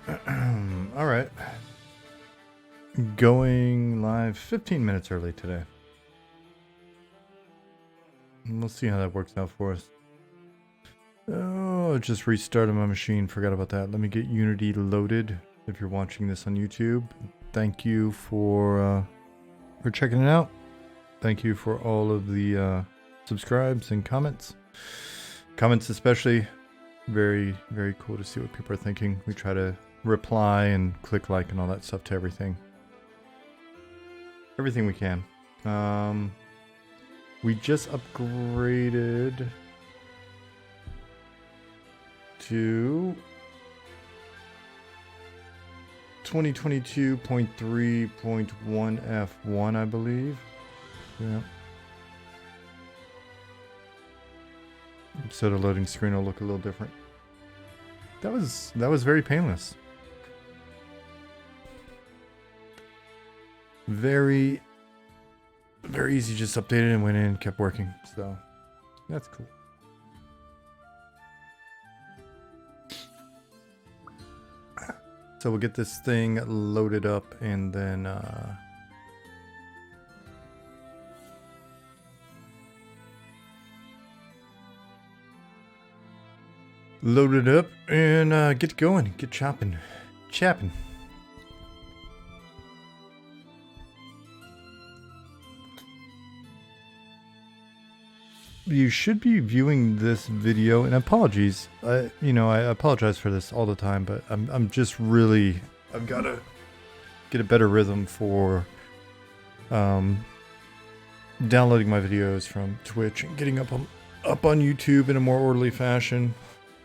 All right. Going live 15 minutes early today. We'll see how that works out for us. Oh, just restarted my machine. Forgot about that. Let me get Unity loaded. If you're watching this on YouTube, thank you for checking it out. Thank you for all of the subscribes and comments. Comments especially. Very, very cool to see what people are thinking. We try to reply and click like and all that stuff to everything. Everything we can. We just upgraded to 2022.3.1 F1, I believe. Yeah. So the loading screen will look a little different. That was very painless. Very easy. Just updated and went in and kept working. So that's cool. So we'll get this thing loaded up and then load it up and get going. Get chapping. You should be viewing this video, and apologies. I apologize for this all the time, but I'm just really, I've got to get a better rhythm for downloading my videos from Twitch and getting up on YouTube in a more orderly fashion.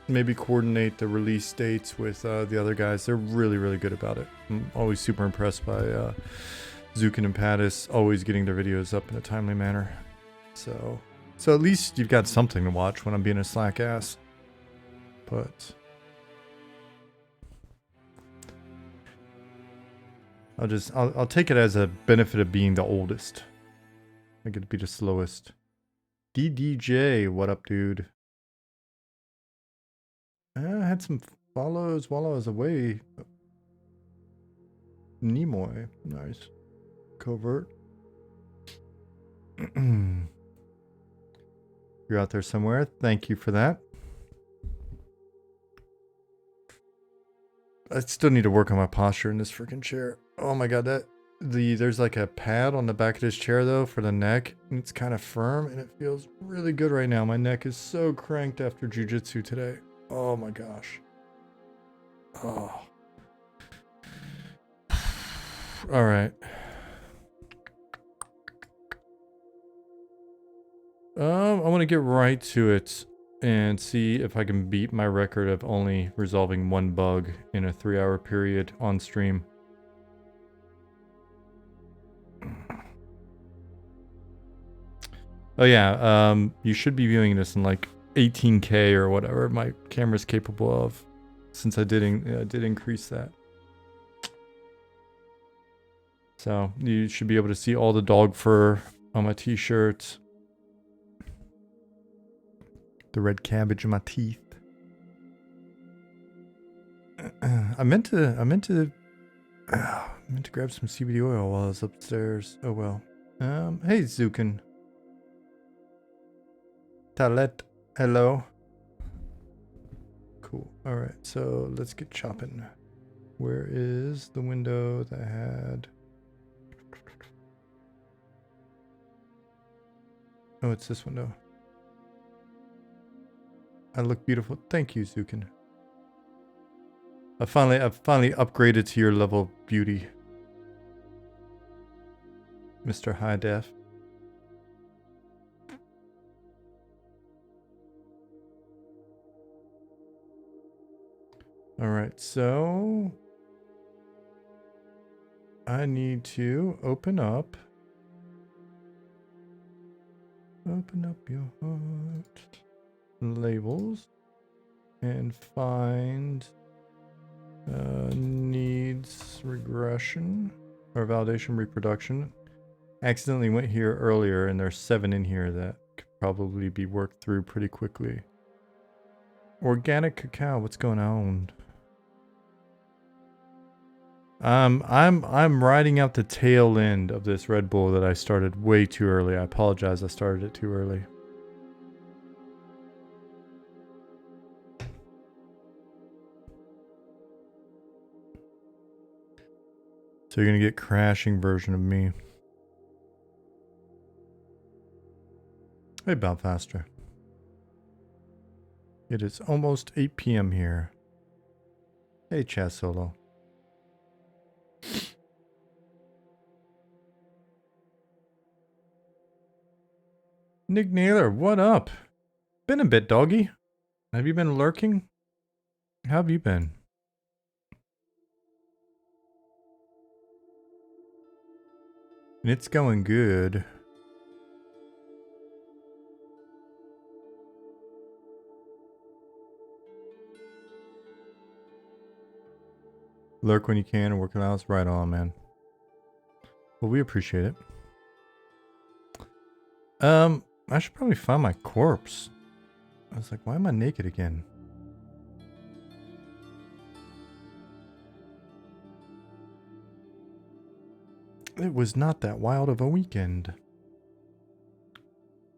Maybe coordinate the release dates with the other guys. They're really, really good about it. I'm always super impressed by Zukin and Pattis always getting their videos up in a timely manner. So at least you've got something to watch when I'm being a slack ass. But I'll take it as a benefit of being the oldest. I get to be the slowest. DDJ, what up, dude? I had some follows while I was away. Nimoy, nice. Covert. You're out there somewhere. Thank you for that. I still need to work on my posture in this freaking chair. Oh my god, there's like a pad on the back of this chair though for the neck. And it's kind of firm and it feels really good right now. My neck is so cranked after jujitsu today. Oh my gosh. Oh. All right. I want to get right to it and see if I can beat my record of only resolving one bug in a 3-hour period on stream. Oh yeah, you should be viewing this in like 18K or whatever my camera's capable of, since I did increase that. So you should be able to see all the dog fur on my t-shirts. The red cabbage in my teeth. I meant to grab some CBD oil while I was upstairs. Oh well. Hey Zukin. Talet, hello. Cool. All right, so let's get chopping. Where is the window that had? Oh, it's this window. I look beautiful. Thank you, Zukin. I've finally upgraded to your level of beauty, Mr. High Def. All right, so I need to open up your heart. Labels and find needs regression or validation reproduction. Accidentally went here earlier and there's 7 in here that could probably be worked through pretty quickly. Organic cacao, what's going on? I'm riding out the tail end of this Red Bull that I started way too early. I apologize, I started it too early. So you're gonna get crashing version of me. Hey, about faster. It is almost 8 p.m. here. Hey, Chaz Solo. Nick Naylor, what up? Been a bit, doggy. Have you been lurking? How have you been? It's going good. Lurk when you can and work it out. Right on, man. Well, we appreciate it. I should probably find my corpse. I was like, why am I naked again? It was not that wild of a weekend.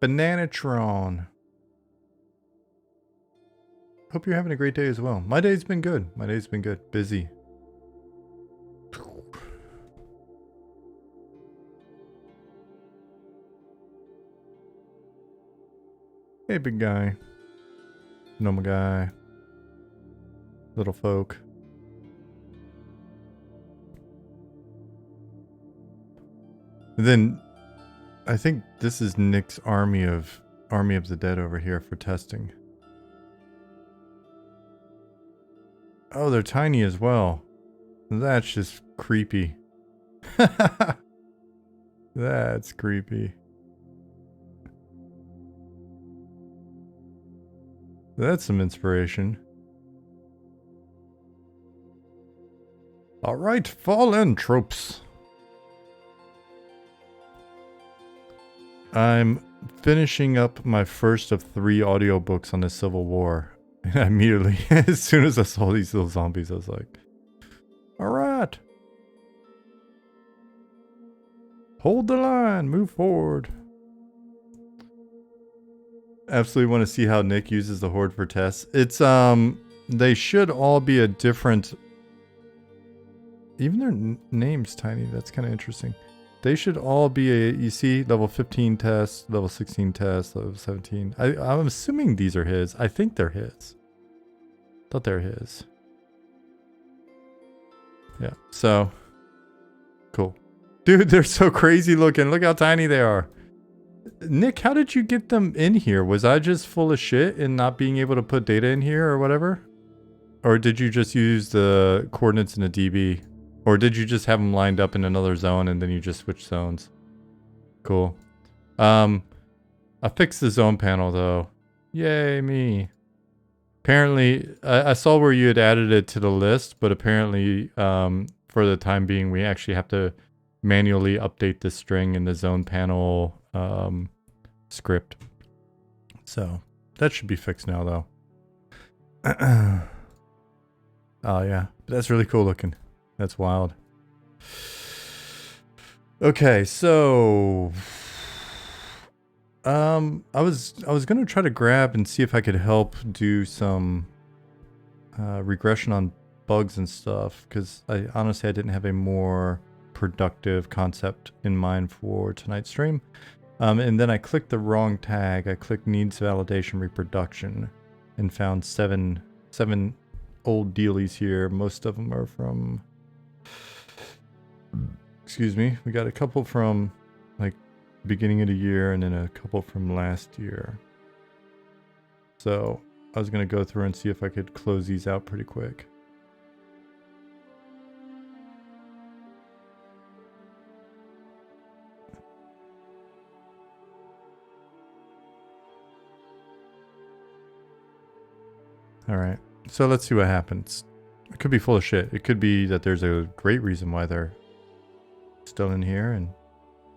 Bananatron. Hope you're having a great day as well. My day's been good. My day's been good. Busy. Hey, big guy. Normal guy. Little folk. And then, I think this is Nick's Army of the Dead over here for testing. Oh, they're tiny as well. That's just creepy. That's creepy. That's some inspiration. Alright, fall in, tropes. I'm finishing up my first of 3 audiobooks on the Civil War. And immediately, as soon as I saw these little zombies, I was like, alright. Hold the line, move forward. Absolutely want to see how Nick uses the Horde for tests. It's, they should all be a different... Even their name's tiny, that's kind of interesting. They should all be a, you see, level 15 test, level 16 test, level 17. I'm assuming these are his. I think they're his. Thought they're his. Yeah, so. Cool. Dude, they're so crazy looking. Look how tiny they are. Nick, how did you get them in here? Was I just full of shit and not being able to put data in here or whatever? Or did you just use the coordinates in a DB? Or did you just have them lined up in another zone and then you just switch zones? Cool. I fixed the zone panel though. Yay, me. Apparently, I saw where you had added it to the list, but apparently, for the time being, we actually have to manually update the string in the zone panel script. So, that should be fixed now though. Oh yeah, that's really cool looking. That's wild. Okay, so I was gonna try to grab and see if I could help do some regression on bugs and stuff, because I honestly didn't have a more productive concept in mind for tonight's stream. And then I clicked the wrong tag. I clicked needs validation reproduction and found seven old dealies here. Most of them are from, excuse me, we got a couple from like beginning of the year and then a couple from last year. So I was going to go through and see if I could close these out pretty quick. All right, so let's see what happens. It could be full of shit. It could be that there's a great reason why they're still in here and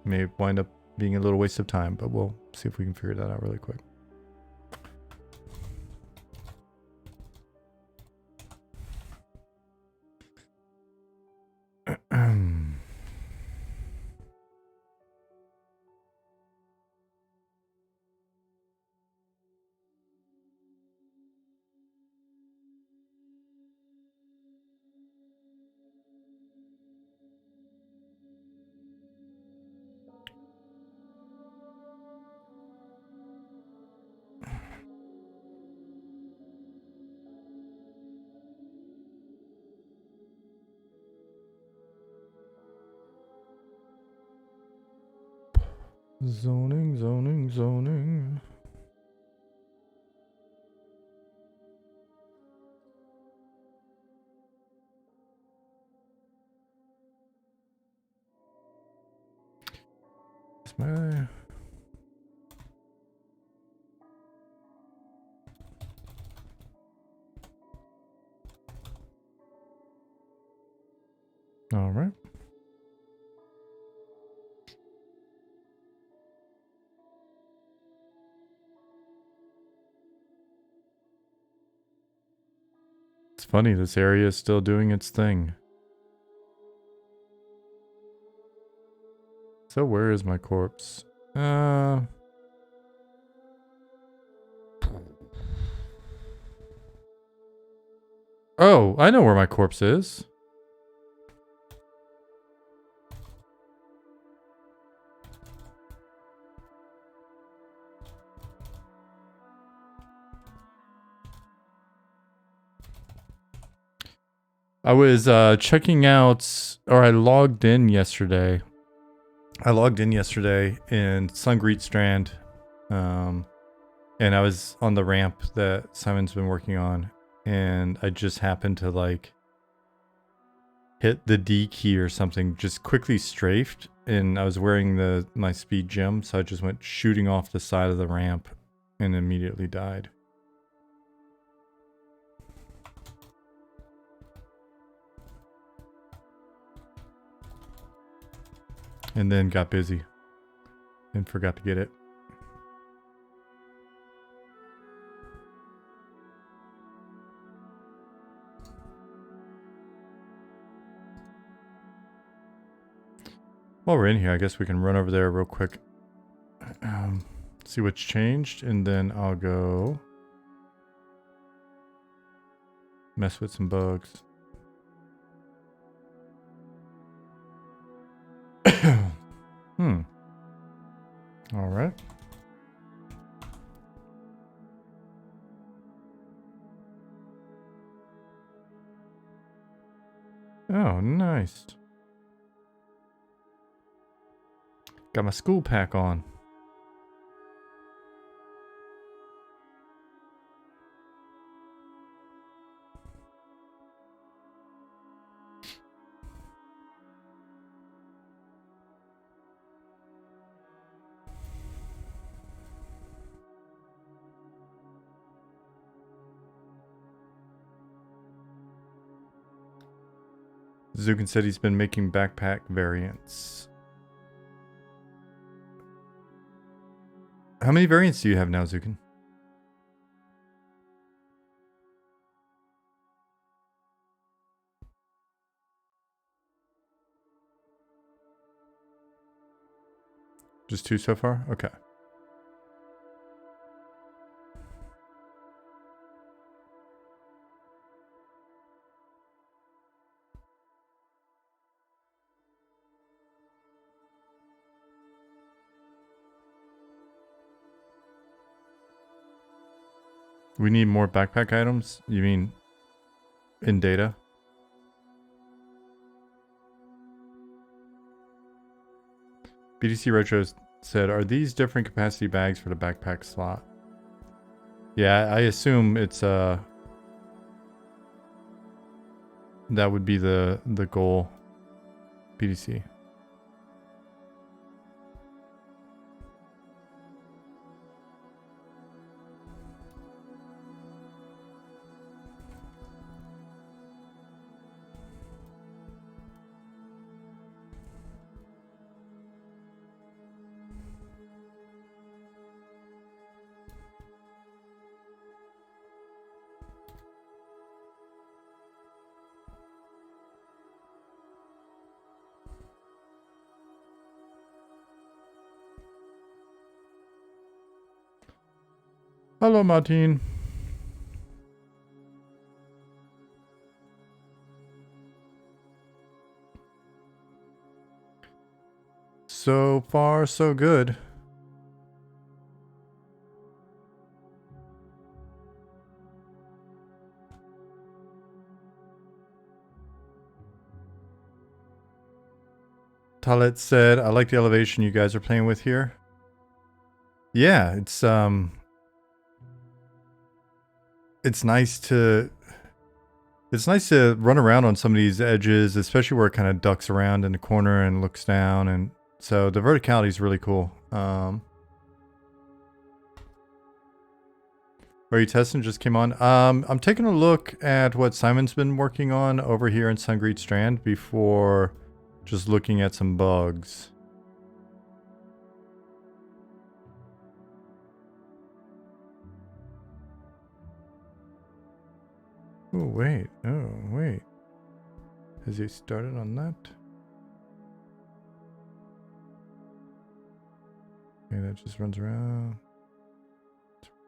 may wind up being a little waste of time, but we'll see if we can figure that out really quick. Zoning, zoning, zoning. Is my... All right. It's funny, this area is still doing its thing. So where is my corpse? Oh, I know where my corpse is. I was checking out, or I logged in yesterday. I logged in yesterday in Sungreet Strand, and I was on the ramp that Simon's been working on, and I just happened to like hit the D key or something, just quickly strafed, and I was wearing my speed gem, so I just went shooting off the side of the ramp and immediately died. And then got busy and forgot to get it. While we're in here, I guess we can run over there real quick. See what's changed, and then I'll go mess with some bugs. All right. Oh, nice. Got my school pack on. Zukin said he's been making backpack variants. How many variants do you have now, Zukin? Just 2 so far? Okay. We need more backpack items? You mean in data? BDC Retro said, are these different capacity bags for the backpack slot? Yeah, I assume it's that would be the goal. BDC. Hello, Martin. So far, so good. Talit said, I like the elevation you guys are playing with here. Yeah, it's nice to run around on some of these edges, especially where it kind of ducks around in the corner and looks down, and so the verticality is really cool. Are you testing? Just came on. I'm taking a look at what Simon's been working on over here in Sungreed Strand before just looking at some bugs. Oh, wait. Oh, wait. Has he started on that? Okay, that just runs around.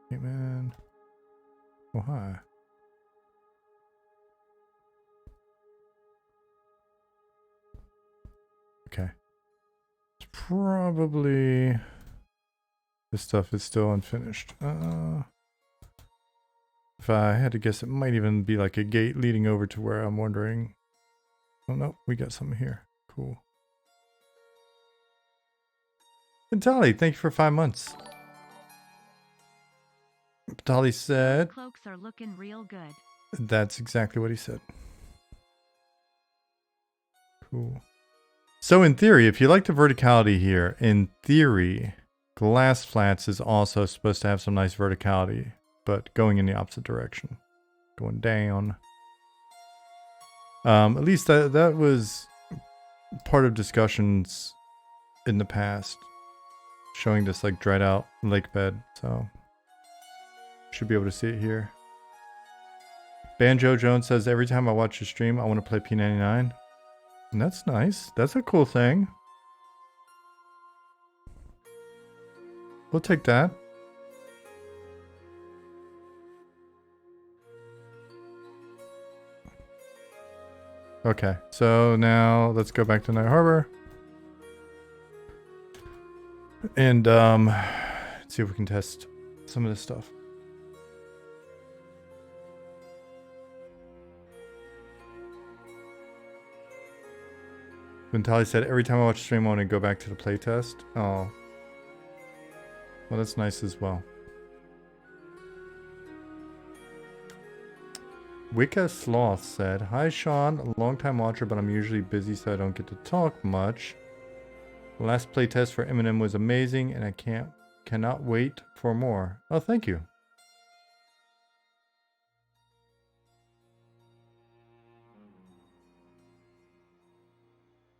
Hey, man. Oh, hi. Okay. It's probably... This stuff is still unfinished. If I had to guess, it might even be like a gate leading over to where I'm wondering. Oh, no. We got something here. Cool. Vitaly, thank you for 5 months. Vitaly said... Cloaks are looking real good. That's exactly what he said. Cool. So in theory, if you like the verticality here, in theory, Glass Flats is also supposed to have some nice verticality, but going in the opposite direction. Going down. At least that was part of discussions in the past, showing this like dried out lake bed, so should be able to see it here. Banjo Jones says, every time I watch your stream, I want to play P99. And that's nice. That's a cool thing. We'll take that. Okay, so now let's go back to Night Harbor. And see if we can test some of this stuff. Ventali said, every time I watch stream, I want to go back to the playtest. Oh. Well, that's nice as well. Wicca Sloth said, hi Sean, a long-time watcher, but I'm usually busy so I don't get to talk much. The last playtest for Eminem was amazing and I cannot wait for more. Oh, thank you.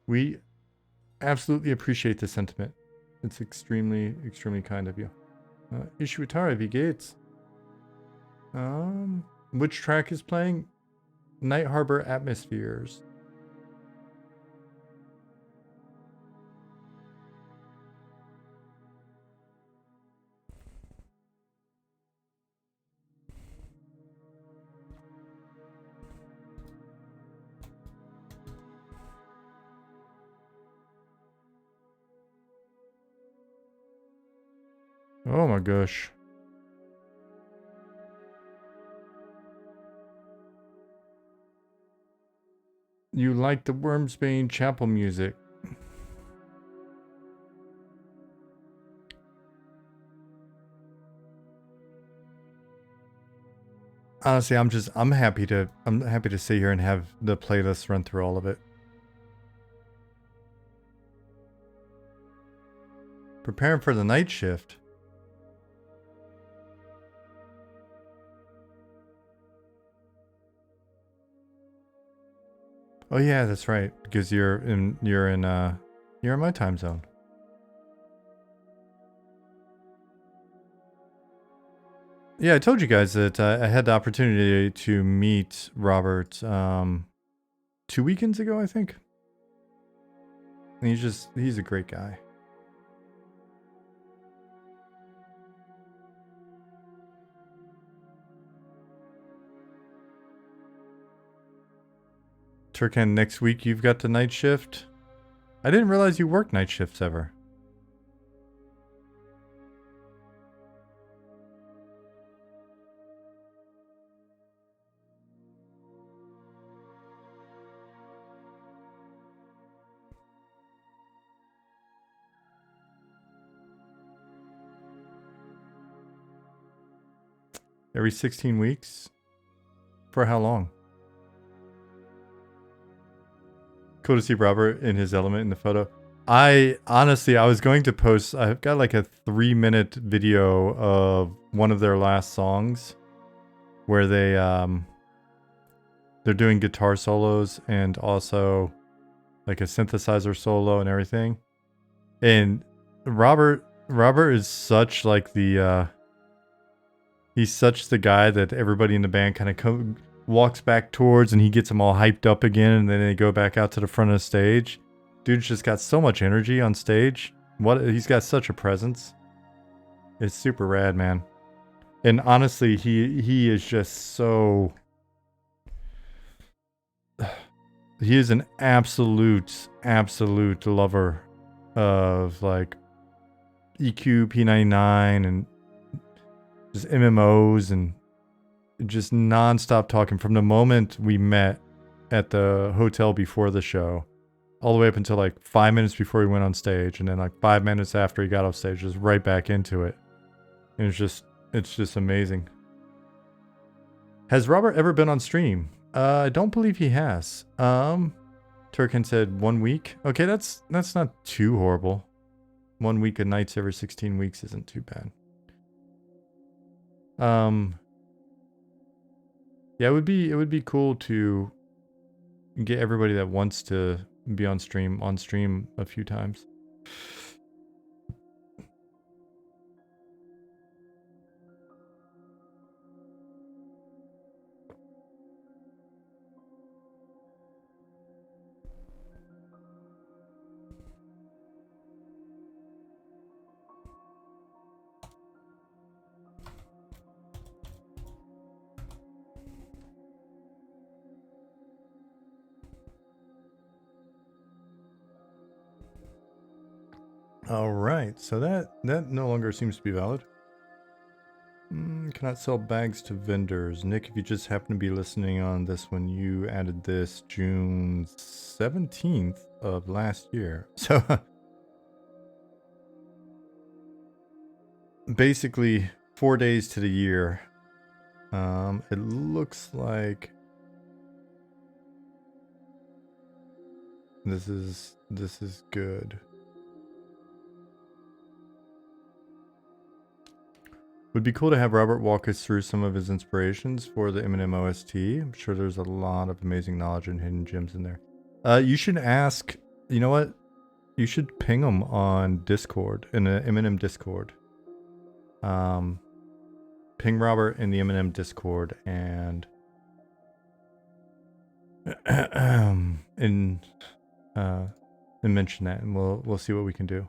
We absolutely appreciate the sentiment. It's extremely, extremely kind of you. Ishuitara, wie geht's? Which track is playing? Night Harbor Atmospheres. Oh my gosh. You like the Wormsbane Chapel music? Honestly, I'm happy to sit here and have the playlist run through all of it. Preparing for the night shift. Oh yeah, that's right. Because you're in my time zone. Yeah, I told you guys that I had the opportunity to meet Robert 2 weekends ago, I think. And he's a great guy. Turkan, next week you've got the night shift. I didn't realize you worked night shifts ever. Every 16 weeks? For how long? Cool to see Robert in his element in the photo. I was going to post, I've got like a 3-minute video of one of their last songs where they're doing guitar solos and also like a synthesizer solo and everything. And Robert is such like the he's such the guy that everybody in the band kind of walks back towards, and he gets them all hyped up again, and then they go back out to the front of the stage. Dude's just got so much energy on stage. He's got such a presence. It's super rad, man. And honestly, he is just so... He is an absolute lover of like EQ, P99, and just MMOs, and just non-stop talking from the moment we met at the hotel before the show all the way up until like 5 minutes before he went on stage, and then like 5 minutes after he got off stage, just right back into it. And it's just amazing. Has Robert ever been on stream? I don't believe he has. Turkin said 1 week. Okay, that's not too horrible. 1 week of nights every 16 weeks isn't too bad. Yeah, it would be cool to get everybody that wants to be on stream a few times. All right, so that no longer seems to be valid. Cannot sell bags to vendors. Nick, if you just happen to be listening on this when you added this June 17th of last year. So basically 4 days to the year. It looks like this is good. Would be cool to have Robert walk us through some of his inspirations for the Eminem OST. I'm sure there's a lot of amazing knowledge and hidden gems in there. You should ask, you know what? You should ping him on Discord, in the Eminem Discord. Ping Robert in the Eminem Discord and mention that, and we'll see what we can do.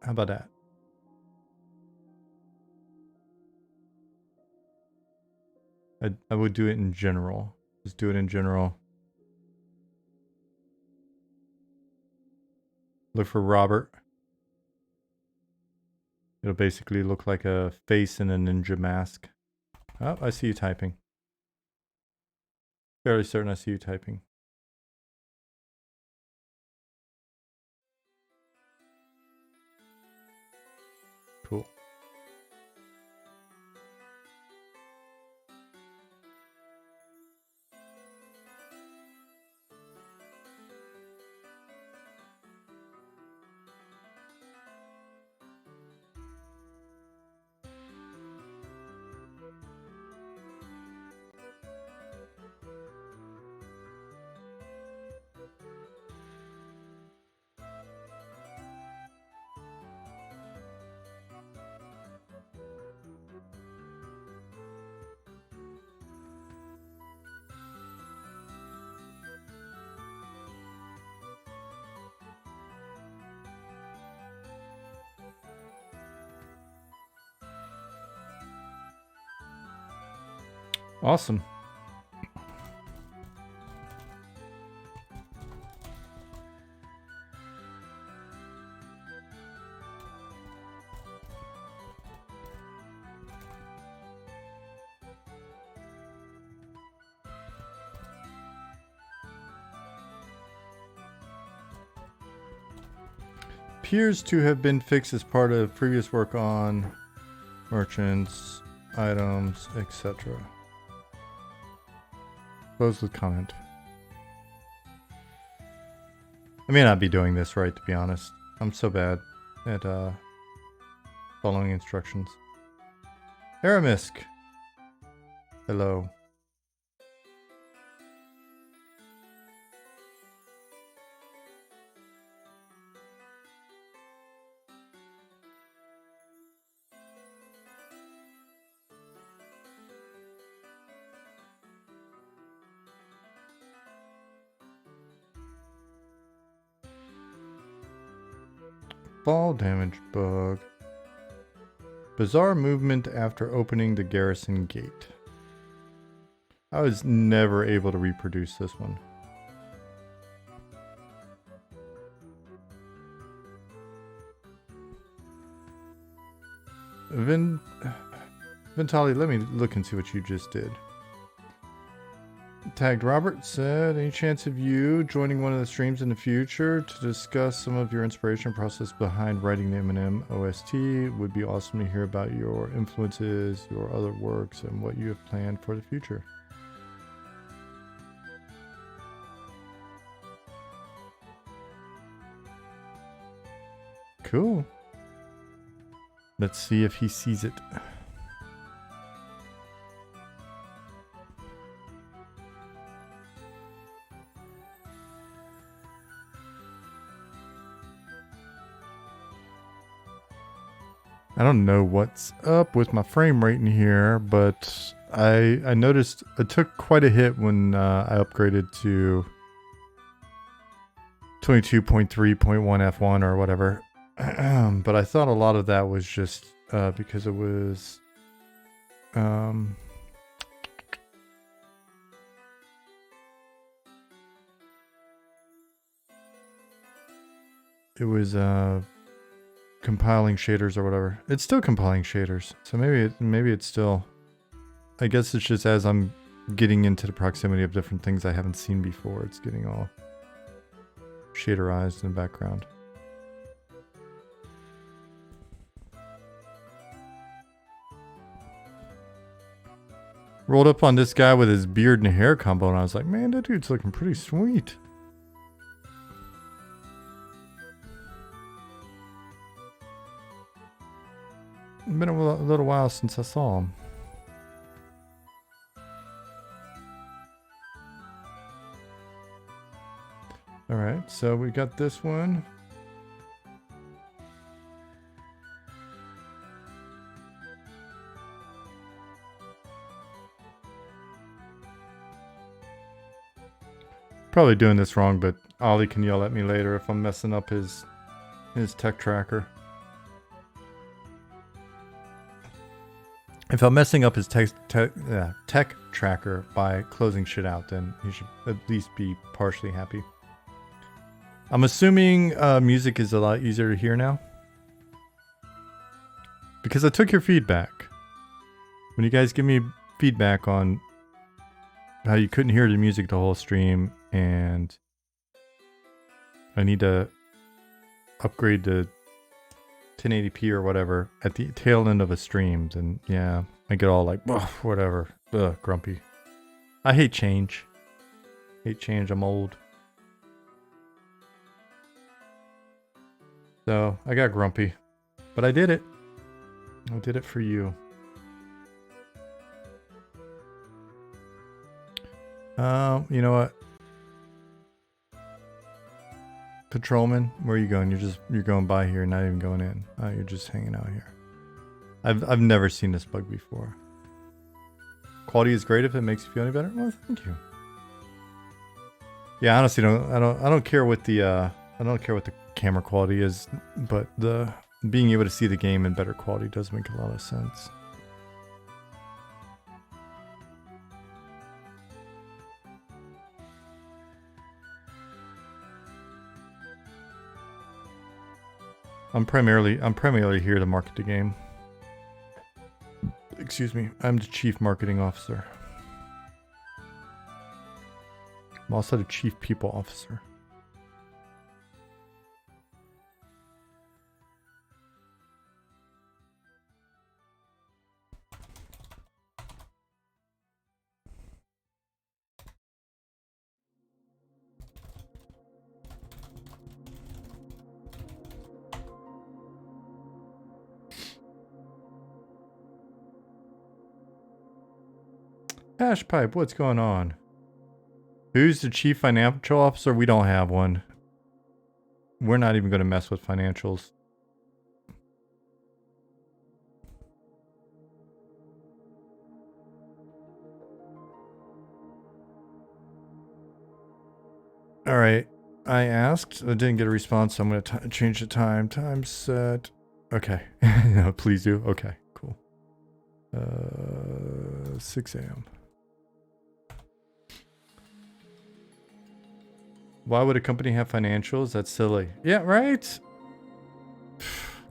How about that? I would do it in general. Just do it in general. Look for Robert. It'll basically look like a face in a ninja mask. Oh, I see you typing. Fairly certain I see you typing. Cool. Awesome. Appears to have been fixed as part of previous work on merchants. items, etc. Close with comment. I may not be doing this right, to be honest. I'm so bad at following instructions. Aramisk. Hello. Fall damage bug. Bizarre movement after opening the garrison gate. I was never able to reproduce this one. Ventali, let me look and see what you just did. Tagged Robert said, any chance of you joining one of the streams in the future to discuss some of your inspiration process behind writing the Eminem OST? Would be awesome to hear about your influences, your other works, and what you have planned for the future. Cool. Let's see if he sees it. I don't know what's up with my frame rate in here, but I noticed it took quite a hit when I upgraded to 22.3.1 F1 or whatever. But I thought a lot of that was just because it was compiling shaders or whatever. It's still compiling shaders, so maybe it's still. I guess it's just as I'm getting into the proximity of different things I haven't seen before, it's getting all shaderized in the background. Rolled up on this guy with his beard and hair combo, and I was like, man, that dude's looking pretty sweet. It's been a little while since I saw him. Alright, so we got this one. Probably doing this wrong, but Ollie can yell at me later if I'm messing up his tech tracker. If I'm messing up his tech tracker by closing shit out, then he should at least be partially happy. I'm assuming music is a lot easier to hear now. Because I took your feedback. When you guys give me feedback on how you couldn't hear the music the whole stream, and I need to upgrade to 1080p or whatever at the tail end of a stream, then yeah, I get all like, whatever, grumpy. I hate change. I'm old. So I got grumpy, but I did it. I did it for you. You know what? Patrolman, where are you going? You're going by here, not even going in. Oh, you're just hanging out here. I've never seen this bug before. Quality is great if it makes you feel any better. Well, thank you. Yeah, honestly, I don't care what the camera quality is, but the being able to see the game in better quality does make a lot of sense. I'm primarily here to market the game. Excuse me, I'm the chief marketing officer. I'm also the chief people officer. Hash Pipe, what's going on? Who's the chief financial officer? We don't have one. We're not even going to mess with financials. All right. I asked. I didn't get a response, so I'm going to change the time. Time set. Okay. No, please do. Okay, cool. 6 a.m. Why would a company have financials? That's silly. Yeah, right?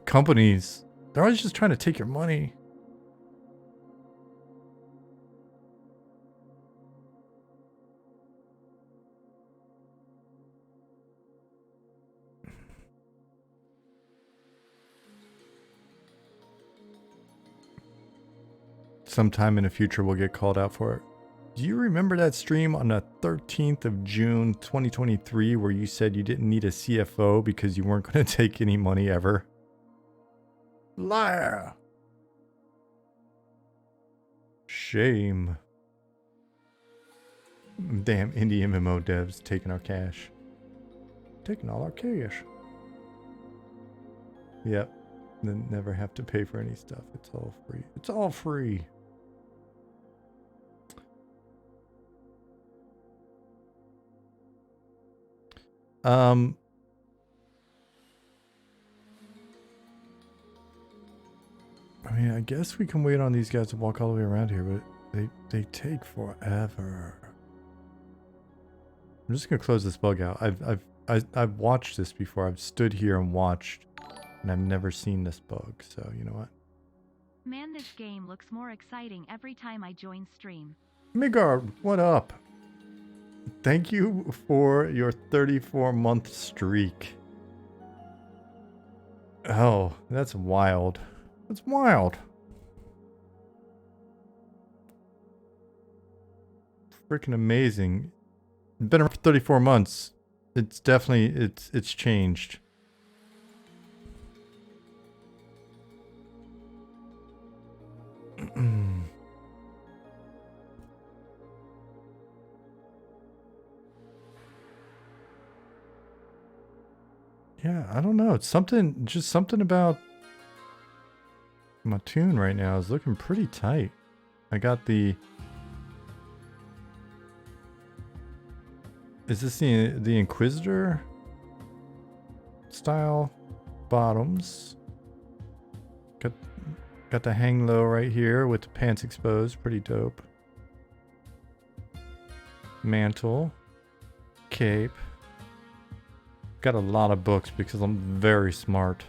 Companies. They're always just trying to take your money. Sometime in the future, we'll get called out for it. Do you remember that stream on the 13th of June, 2023, where you said you didn't need a CFO because you weren't going to take any money ever? Liar! Shame. Damn indie MMO devs taking our cash. Taking all our cash. Yep. Then never have to pay for any stuff. It's all free. It's all free. I mean, I guess we can wait on these guys to walk all the way around here, but they take forever. I'm just gonna close this bug out. I've watched this before. I've stood here and watched, and I've never seen this bug. So you know what? Man, this game looks more exciting every time I join stream. Migard, what up? Thank you for your 34-month streak. Oh, that's wild. That's wild. Freaking amazing. Been around for 34 months. It's definitely, it's changed. Yeah, I don't know. It's something, just something about my tune right now is looking pretty tight. I got the... Is this the Inquisitor style bottoms? Got the hang low right here with the pants exposed. Pretty dope. Mantle. Cape. Got a lot of books because I'm very smart.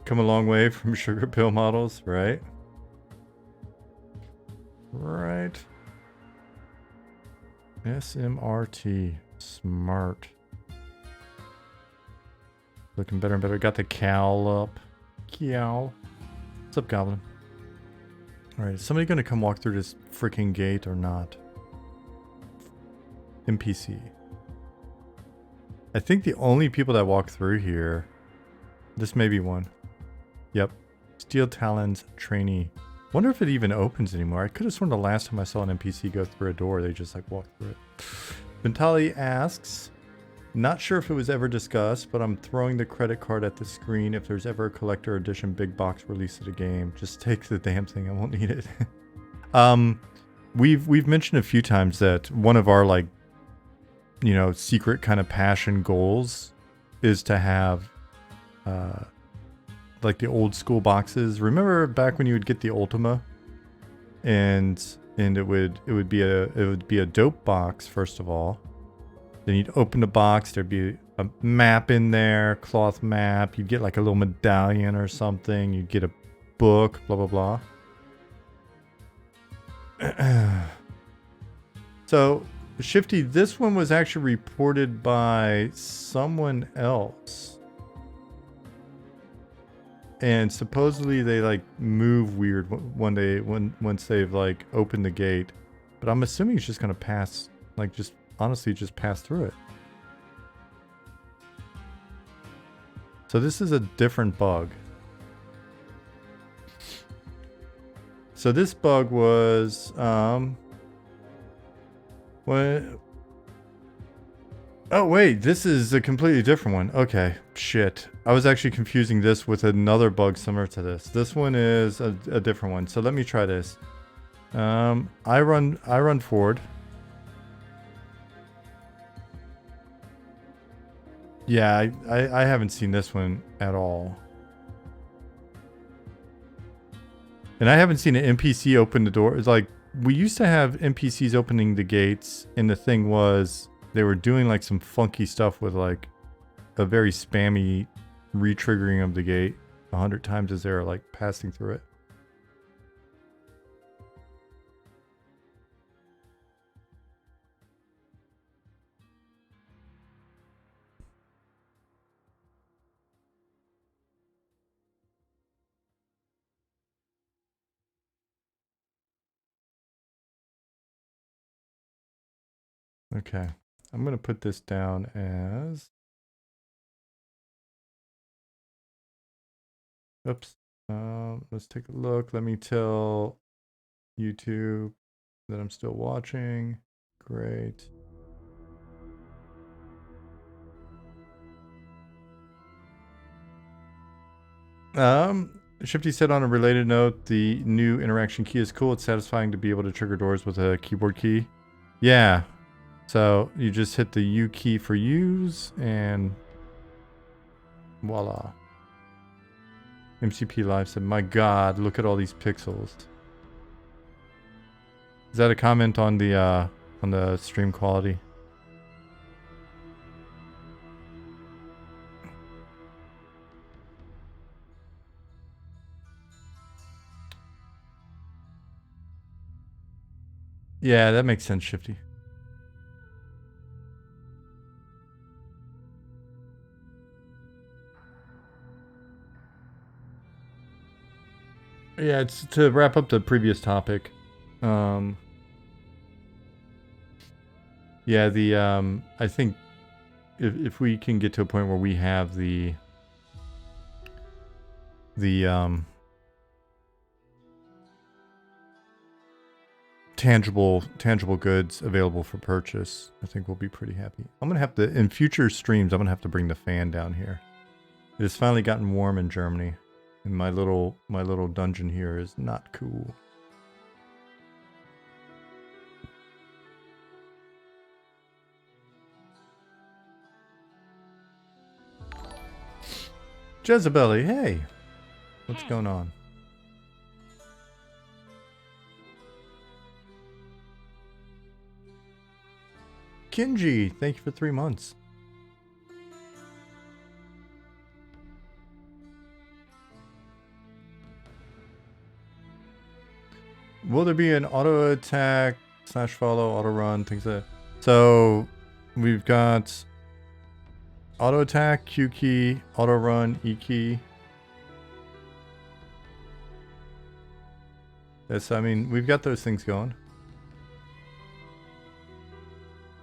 Come a long way from sugar pill models, right? Right. SMRT. Smart. Looking better and better. Got the cowl up. Cowl. What's up, Goblin? Alright, is somebody gonna come walk through this freaking gate or not? NPC. I think the only people that walk through here... This may be one. Yep. Steel Talons trainee. Wonder if it even opens anymore. I could have sworn the last time I saw an NPC go through a door, they just like walk through it. Ventali asks, not sure if it was ever discussed, but I'm throwing the credit card at the screen if there's ever a collector edition big box release of the game. Just take the damn thing, I won't need it. We've mentioned a few times that one of our like, you know, secret kind of passion goals is to have like the old school boxes. Remember back when you would get the Ultima and it would be a dope box first of all. Then you'd open the box, there'd be a map in there, cloth map, you'd get like a little medallion or something, you'd get a book, blah blah blah. So Shifty, this one was actually reported by someone else. And supposedly they like move weird one day once they've like opened the gate. But I'm assuming it's just gonna pass, like just honestly just pass through it. So this is a different bug. So this bug was what? Oh wait, this is a completely different one. Okay, shit. I was actually confusing this with another bug similar to this. This one is a different one. So let me try this. I run forward. Yeah, I haven't seen this one at all. And I haven't seen an NPC open the door. It's like, we used to have NPCs opening the gates, and the thing was, they were doing like some funky stuff with like a very spammy re-triggering of the gate 100 times as they're like passing through it. Okay, I'm gonna put this down as, oops. Let's take a look. Let me tell YouTube that I'm still watching. Great. Shifty said on a related note, the new interaction key is cool. It's satisfying to be able to trigger doors with a keyboard key. Yeah. So you just hit the U key for use and voila. MCP Live said, my God, look at all these pixels. Is that a comment on the stream quality? Yeah, that makes sense, Shifty. Yeah, it's to wrap up the previous topic. Yeah, I think if we can get to a point where we have the tangible goods available for purchase, I think we'll be pretty happy. I'm gonna have to, in future streams, I'm gonna have to bring the fan down here. It has finally gotten warm in Germany, and my little dungeon here is not cool. Jezebeli, hey, what's going on? Kinji, thank you for 3 months. Will there be an auto attack / follow, auto run, things like that? So we've got auto attack, Q key, auto run, E key. Yes, I mean, we've got those things going.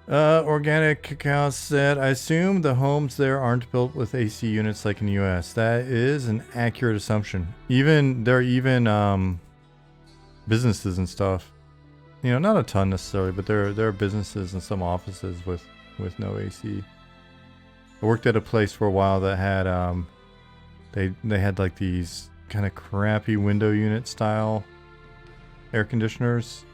Organic Cacao said, I assume the homes there aren't built with AC units like in the US. That is an accurate assumption. There are even businesses and stuff. You know, not a ton necessarily, but there are businesses and some offices with no AC. I worked at a place for a while that had they had like these kind of crappy window unit style air conditioners.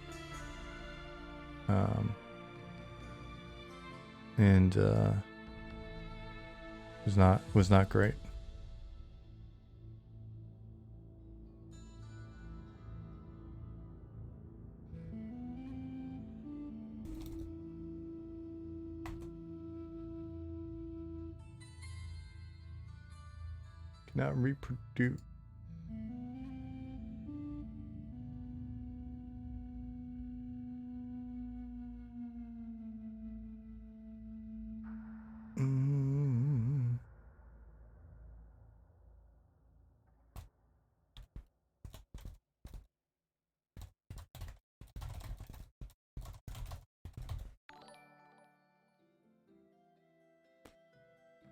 And was not great. Cannot reproduce.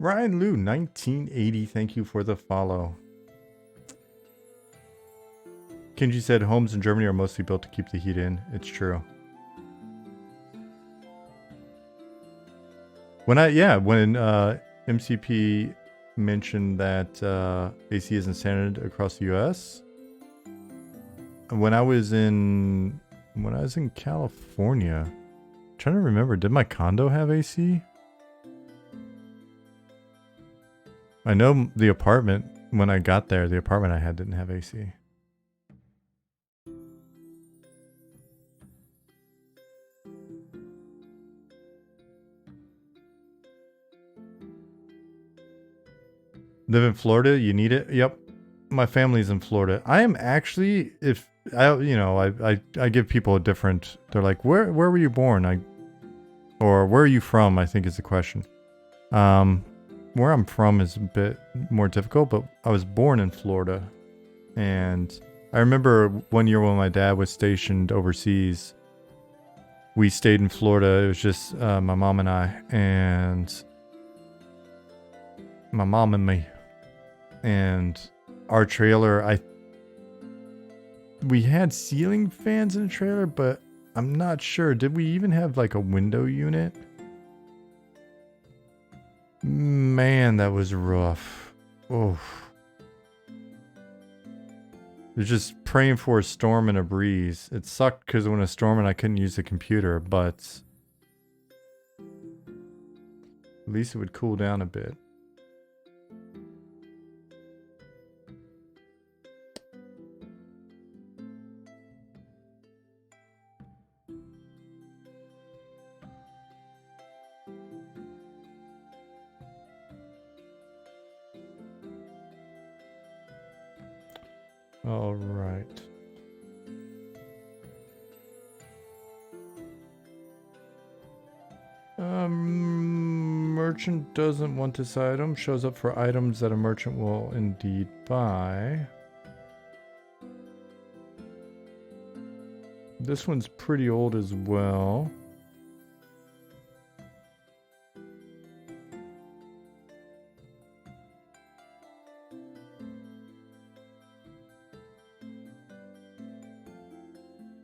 Ryan Liu, 1980, thank you for the follow. Kenji said homes in Germany are mostly built to keep the heat in. It's true. When MCP mentioned that AC isn't standard across the US, when I was in California, I'm trying to remember, did my condo have AC? I know the apartment, when I got there, the apartment I had didn't have AC. Live in Florida, you need it? Yep. My family's in Florida. I am actually, if I give people a different, they're like, where were you born? Or where are you from, I think is the question. Where I'm from is a bit more difficult, but I was born in Florida. And I remember one year when my dad was stationed overseas, we stayed in Florida. It was just my mom and I, and my mom and me. And our trailer, we had ceiling fans in the trailer, but I'm not sure. Did we even have like a window unit? Man, that was rough. Oh. We're just praying for a storm and a breeze. It sucked because when a storm and I couldn't use the computer, but at least it would cool down a bit. All right. Merchant doesn't want this item. Shows up for items that a merchant will indeed buy. This one's pretty old as well.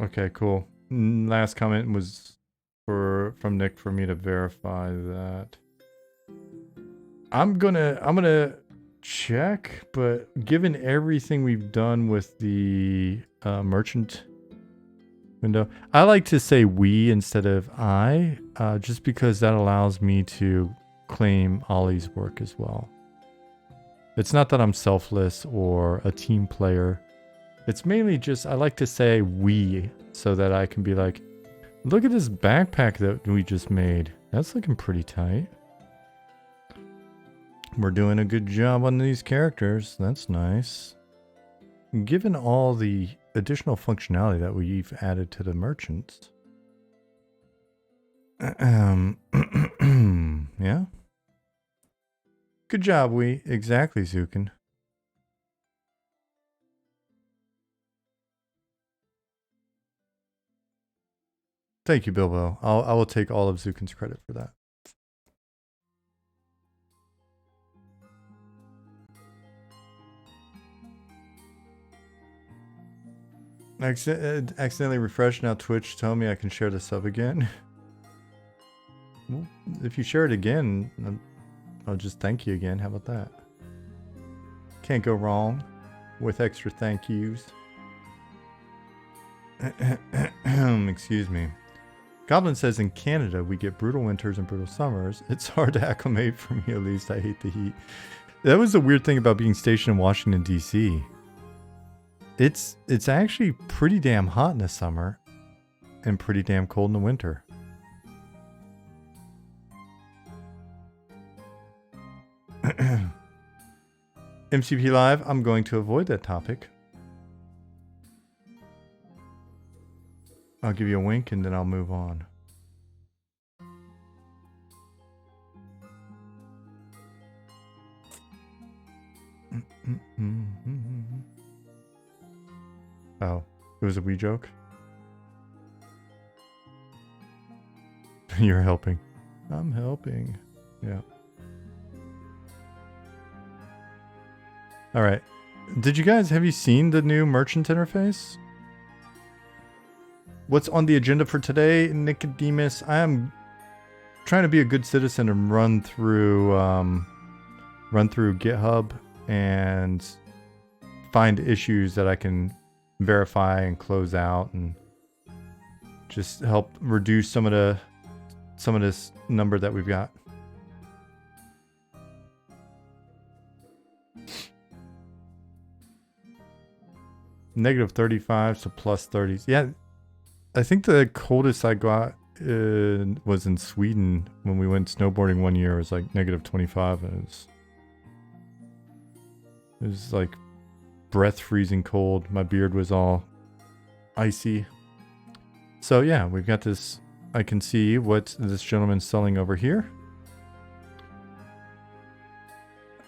Okay, cool. Last comment was from Nick for me to verify that. I'm gonna check, but given everything we've done with the merchant window, I like to say we instead of I, just because that allows me to claim Ollie's work as well. It's not that I'm selfless or a team player. It's mainly just I like to say we so that I can be like, look at this backpack that we just made. That's looking pretty tight. We're doing a good job on these characters. That's nice. Given all the additional functionality that we've added to the merchants. Yeah. Good job, we. Exactly, Zukin. Thank you, Bilbo. I will take all of Zukin's credit for that. Accidentally refreshed. Now Twitch tell me I can share the sub again. Well, if you share it again, I'll just thank you again. How about that? Can't go wrong with extra thank yous. Excuse me. Goblin says in Canada we get brutal winters and brutal summers. It's hard to acclimate for me, at least. I hate the heat. That was the weird thing about being stationed in Washington, D.C. It's actually pretty damn hot in the summer and pretty damn cold in the winter. MCP Live, I'm going to avoid that topic. I'll give you a wink and then I'll move on. Oh, it was a wee joke? You're helping. I'm helping. Yeah. All right. Did you guys, have you seen the new merchant interface? What's on the agenda for today, Nicodemus? I am trying to be a good citizen and run through GitHub and find issues that I can verify and close out, and just help reduce some of this number that we've got. Negative 35 to plus 30s. Yeah, I think the coldest I got was in Sweden when we went snowboarding one year. It was like negative 25, and it was like breath freezing cold. My beard was all icy. So yeah, we've got this. I can see what this gentleman's selling over here.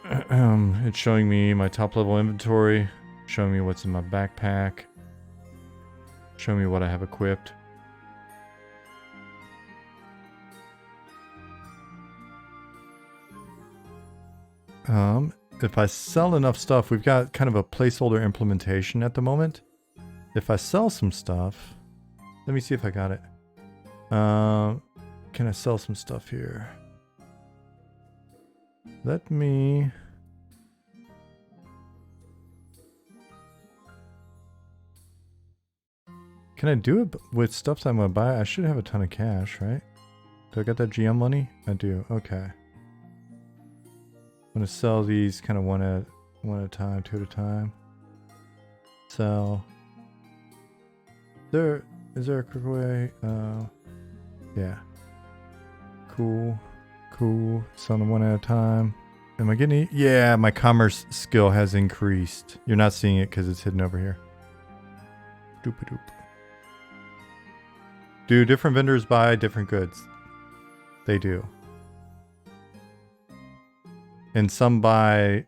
It's showing me my top level inventory, showing me what's in my backpack, showing me what I have equipped. If I sell enough stuff, we've got kind of a placeholder implementation at the moment. If I sell some stuff, let me see if I got it. Can I sell some stuff here? Let me... Can I do it with stuff that I'm going to buy? I should have a ton of cash, right? Do I got that GM money? I do. Okay. I'm going to sell these kind of one at a time, two at a time. Sell. Is there a quick way? Yeah. Cool. Cool. Sell them one at a time. Am I getting... Yeah, my commerce skill has increased. You're not seeing it because it's hidden over here. Doop-a-doop. Do different vendors buy different goods? They do. And some buy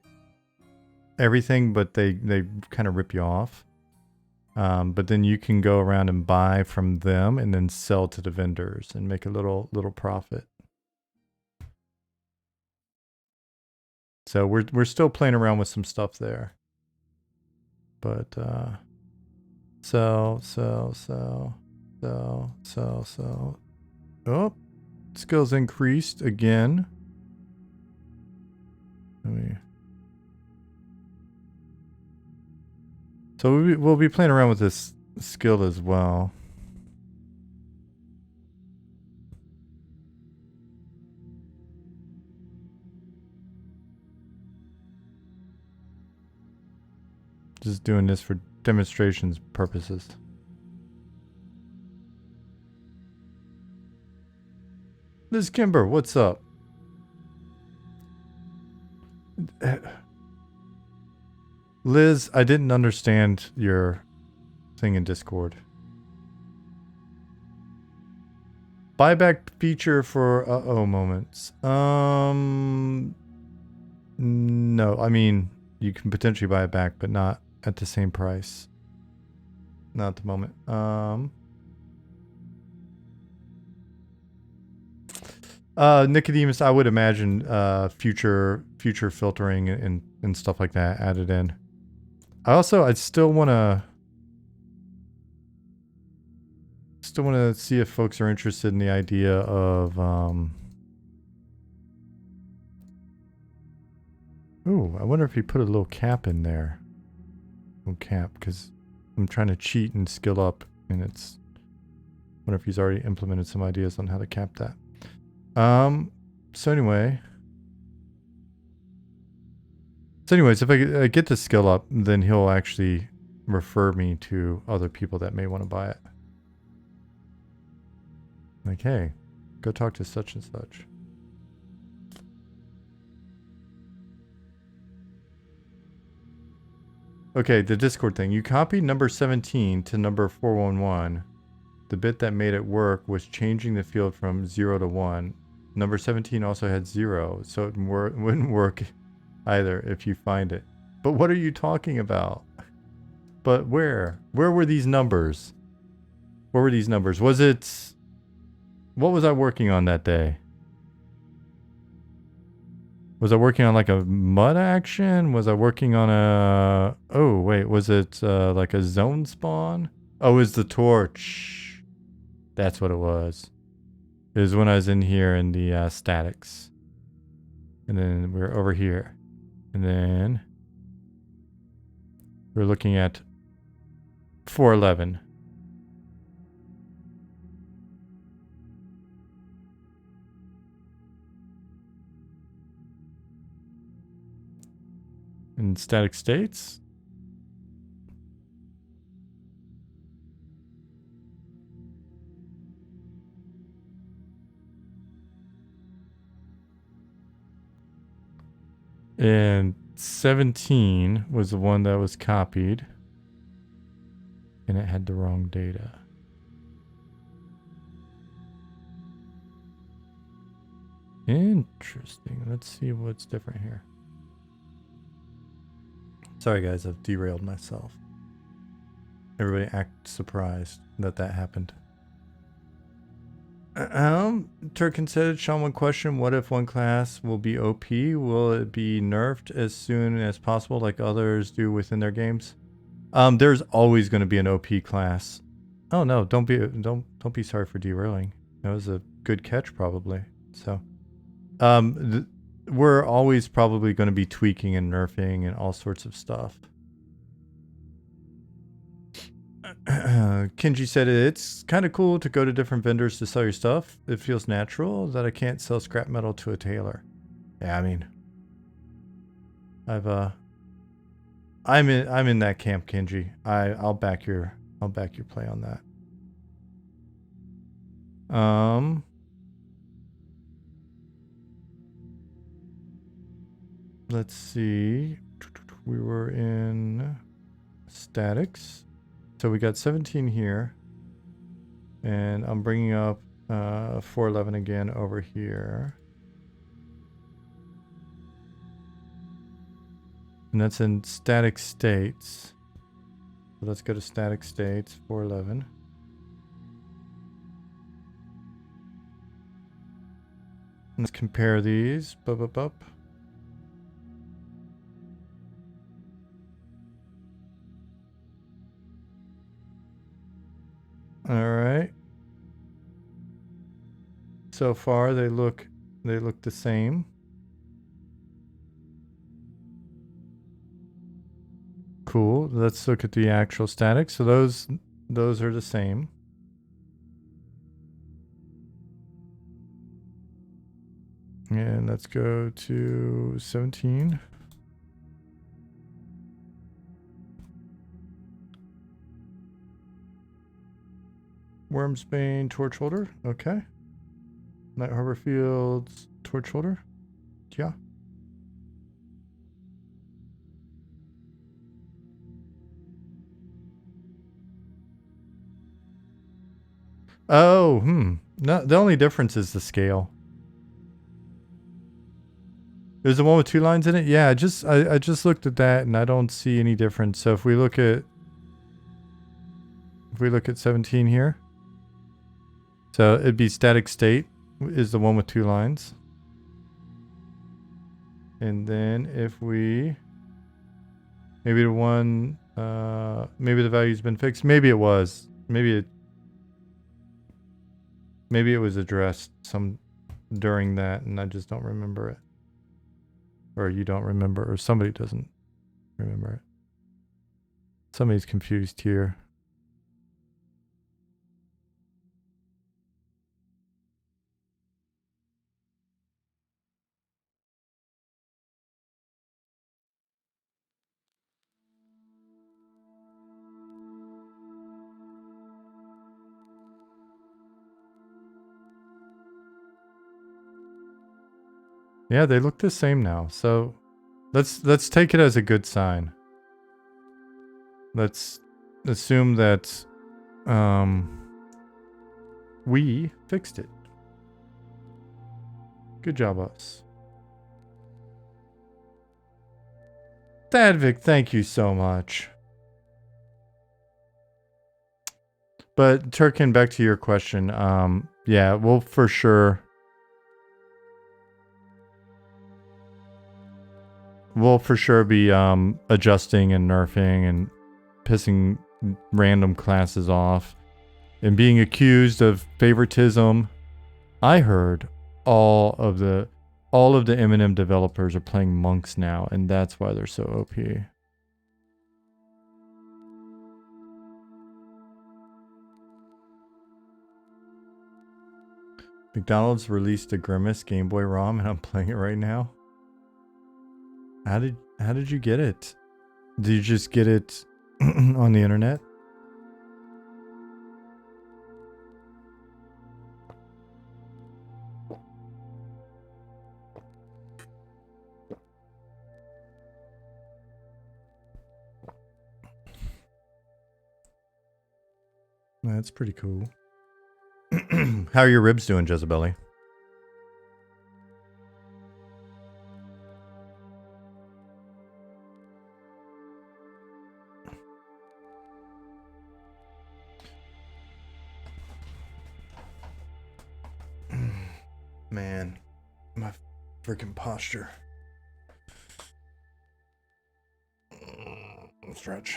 everything, but they kind of rip you off. But then you can go around and buy from them and then sell to the vendors and make a little profit. So we're still playing around with some stuff there. But sell. Oh, skills increased again. So we'll be playing around with this skill as well. Just doing this for demonstrations purposes. Liz Kimber, what's up? Liz, I didn't understand your thing in Discord. Buyback feature for uh-oh moments. No, I mean, you can potentially buy it back, but not at the same price. Not at the moment. Nicodemus, I would imagine future filtering and stuff like that added in. I still want to see if folks are interested in the idea of ooh, I wonder if he put a little cap in there. Little cap, because I'm trying to cheat and skill up, and it's... I wonder if he's already implemented some ideas on how to cap that. So anyways, if I get the skill up, then he'll actually refer me to other people that may want to buy it. Like, hey, go talk to such and such. Okay, the Discord thing. You copied number 17 to number 411. The bit that made it work was changing the field from 0 to 1. Number 17 also had 0, so it wouldn't work either if you find it. But what are you talking about? But where? Where were these numbers? Where were these numbers? Was it... What was I working on that day? Was I working on like a mud action? Was I working on a... Oh, wait. Was it like a zone spawn? Oh, it was the torch. That's what it was. It was when I was in here in the statics. And then we're over here. And then we're looking at 411. In static states. And 17 was the one that was copied. And it had the wrong data. Interesting. Let's see what's different here. Sorry guys, I've derailed myself. Everybody act surprised that that happened. Turkin said, Sean, one question. What if one class will be OP? Will it be nerfed as soon as possible like others do within their games? There's always going to be an OP class. Oh no, don't be sorry for derailing. That was a good catch probably. So, we're always probably going to be tweaking and nerfing and all sorts of stuff. Kenji said it's kind of cool to go to different vendors to sell your stuff. It feels natural that I can't sell scrap metal to a tailor. Yeah, I mean, I'm in that camp, Kenji. I'll back your play on that. Let's see. We were in statics. So we got 17 here. And I'm bringing up 411 again over here. And that's in static states. So let's go to static states, 411. Let's compare these. Bup. All right. So far they look the same. Cool. Let's look at the actual statics. So those are the same. And let's go to 17. Wormsbane, Torch Holder. Okay. Night Harbor Fields, Torch Holder. Yeah. Oh, No, the only difference is the scale. There's the one with 2 lines in it? Yeah, I just looked at that and I don't see any difference. So if we look at 17 here. So it'd be static state is the one with 2 lines. And then if we maybe the one maybe the value's been fixed. Maybe it was. Maybe it was addressed some during that and I just don't remember it. Or you don't remember, or somebody doesn't remember it. Somebody's confused here. Yeah, they look the same now. So let's take it as a good sign. Let's assume that we fixed it. Good job, us. Thadvik, thank you so much. But Turkin, back to your question. Yeah, we'll for sure we'll for sure be adjusting and nerfing and pissing random classes off and being accused of favoritism. I heard all of the Eminem developers are playing monks now, and that's why they're so OP. McDonald's released a Grimace Game Boy ROM, and I'm playing it right now. How did you get it? Did you just get it on the internet? That's pretty cool. How are your ribs doing, Jezebeli? Man, my freaking posture. Stretch.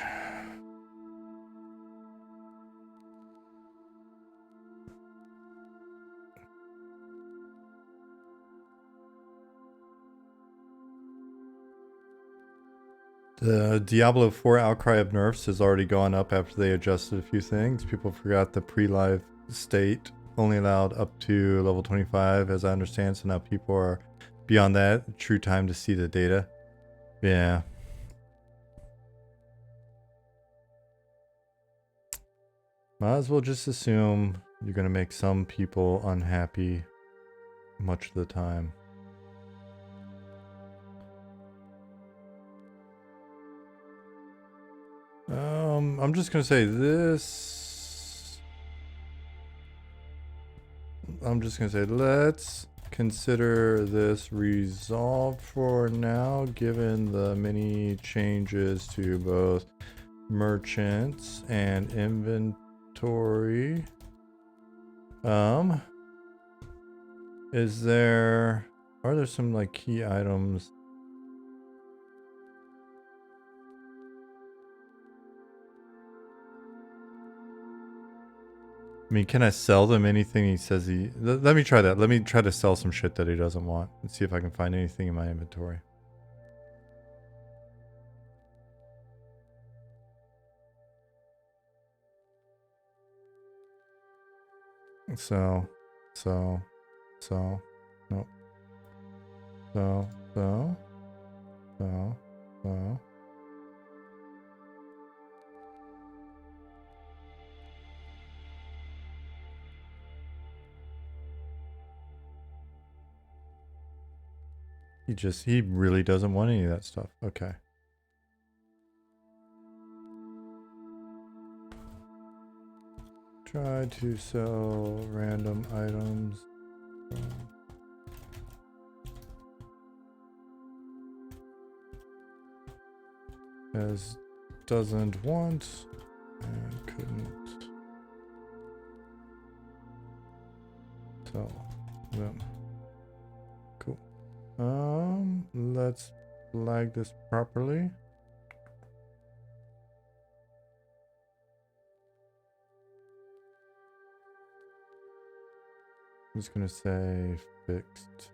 The Diablo 4 outcry of nerfs has already gone up after they adjusted a few things. People forgot the pre-live state only allowed up to level 25, as I understand. So now people are beyond that. True time to see the data. Yeah. Might as well just assume you're going to make some people unhappy much of the time. I'm just going to say this. I'm just going to say let's consider this resolved for now, given the many changes to both merchants and inventory. Are there some like key items? I mean, can I sell them anything he says he... Let me try that. Let me try to sell some shit that he doesn't want. And see if I can find anything in my inventory. So. Nope. So. He really doesn't want any of that stuff. Okay. Try to sell random items. As doesn't want and couldn't sell them. Cool. Let's flag this properly. I'm just gonna say fixed.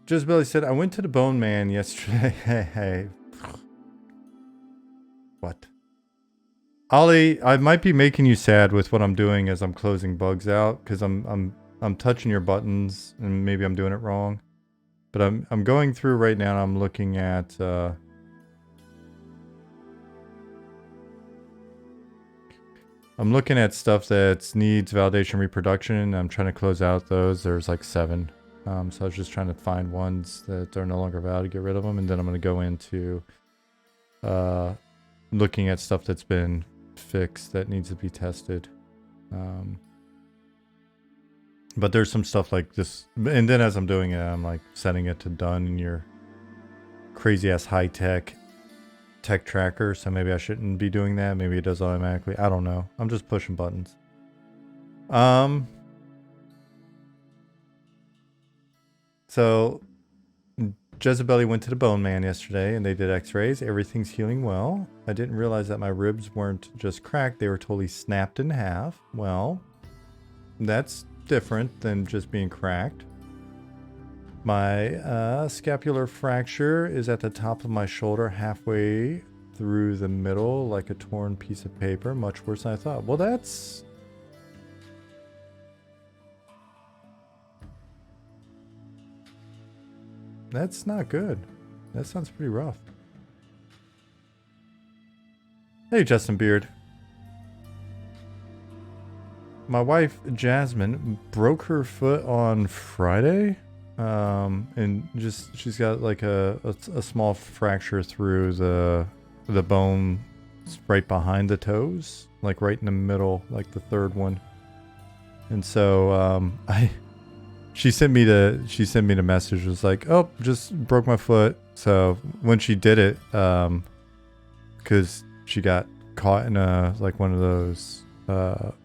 Just Billy said, I went to the Bone Man yesterday. Hey. What? Ollie, I might be making you sad with what I'm doing as I'm closing bugs out, because I'm touching your buttons and maybe I'm doing it wrong. But I'm going through right now and I'm looking at stuff that needs validation reproduction. I'm trying to close out those. There's like 7. So I was just trying to find ones that are no longer valid, get rid of them, and then I'm going to go into looking at stuff that's been fixed that needs to be tested. But there's some stuff like this, and then as I'm doing it, I'm like setting it to done in your crazy ass high tech tracker. So maybe I shouldn't be doing that. Maybe it does automatically. I don't know. I'm just pushing buttons. So Jezebel went to the Bone Man yesterday and they did x-rays. Everything's healing well. I didn't realize that my ribs weren't just cracked. They were totally snapped in half. Well, that's different than just being cracked. My scapular fracture is at the top of my shoulder, halfway through the middle, like a torn piece of paper. Much worse than I thought. Well, that's not good. That sounds pretty rough. Hey, Justin Beard. My wife, Jasmine, broke her foot on Friday. And she's got like a small fracture through the bone right behind the toes, like right in the middle, like the third one. And so, she sent me the message. It was like, oh, just broke my foot. So when she did it, because she got caught in like one of those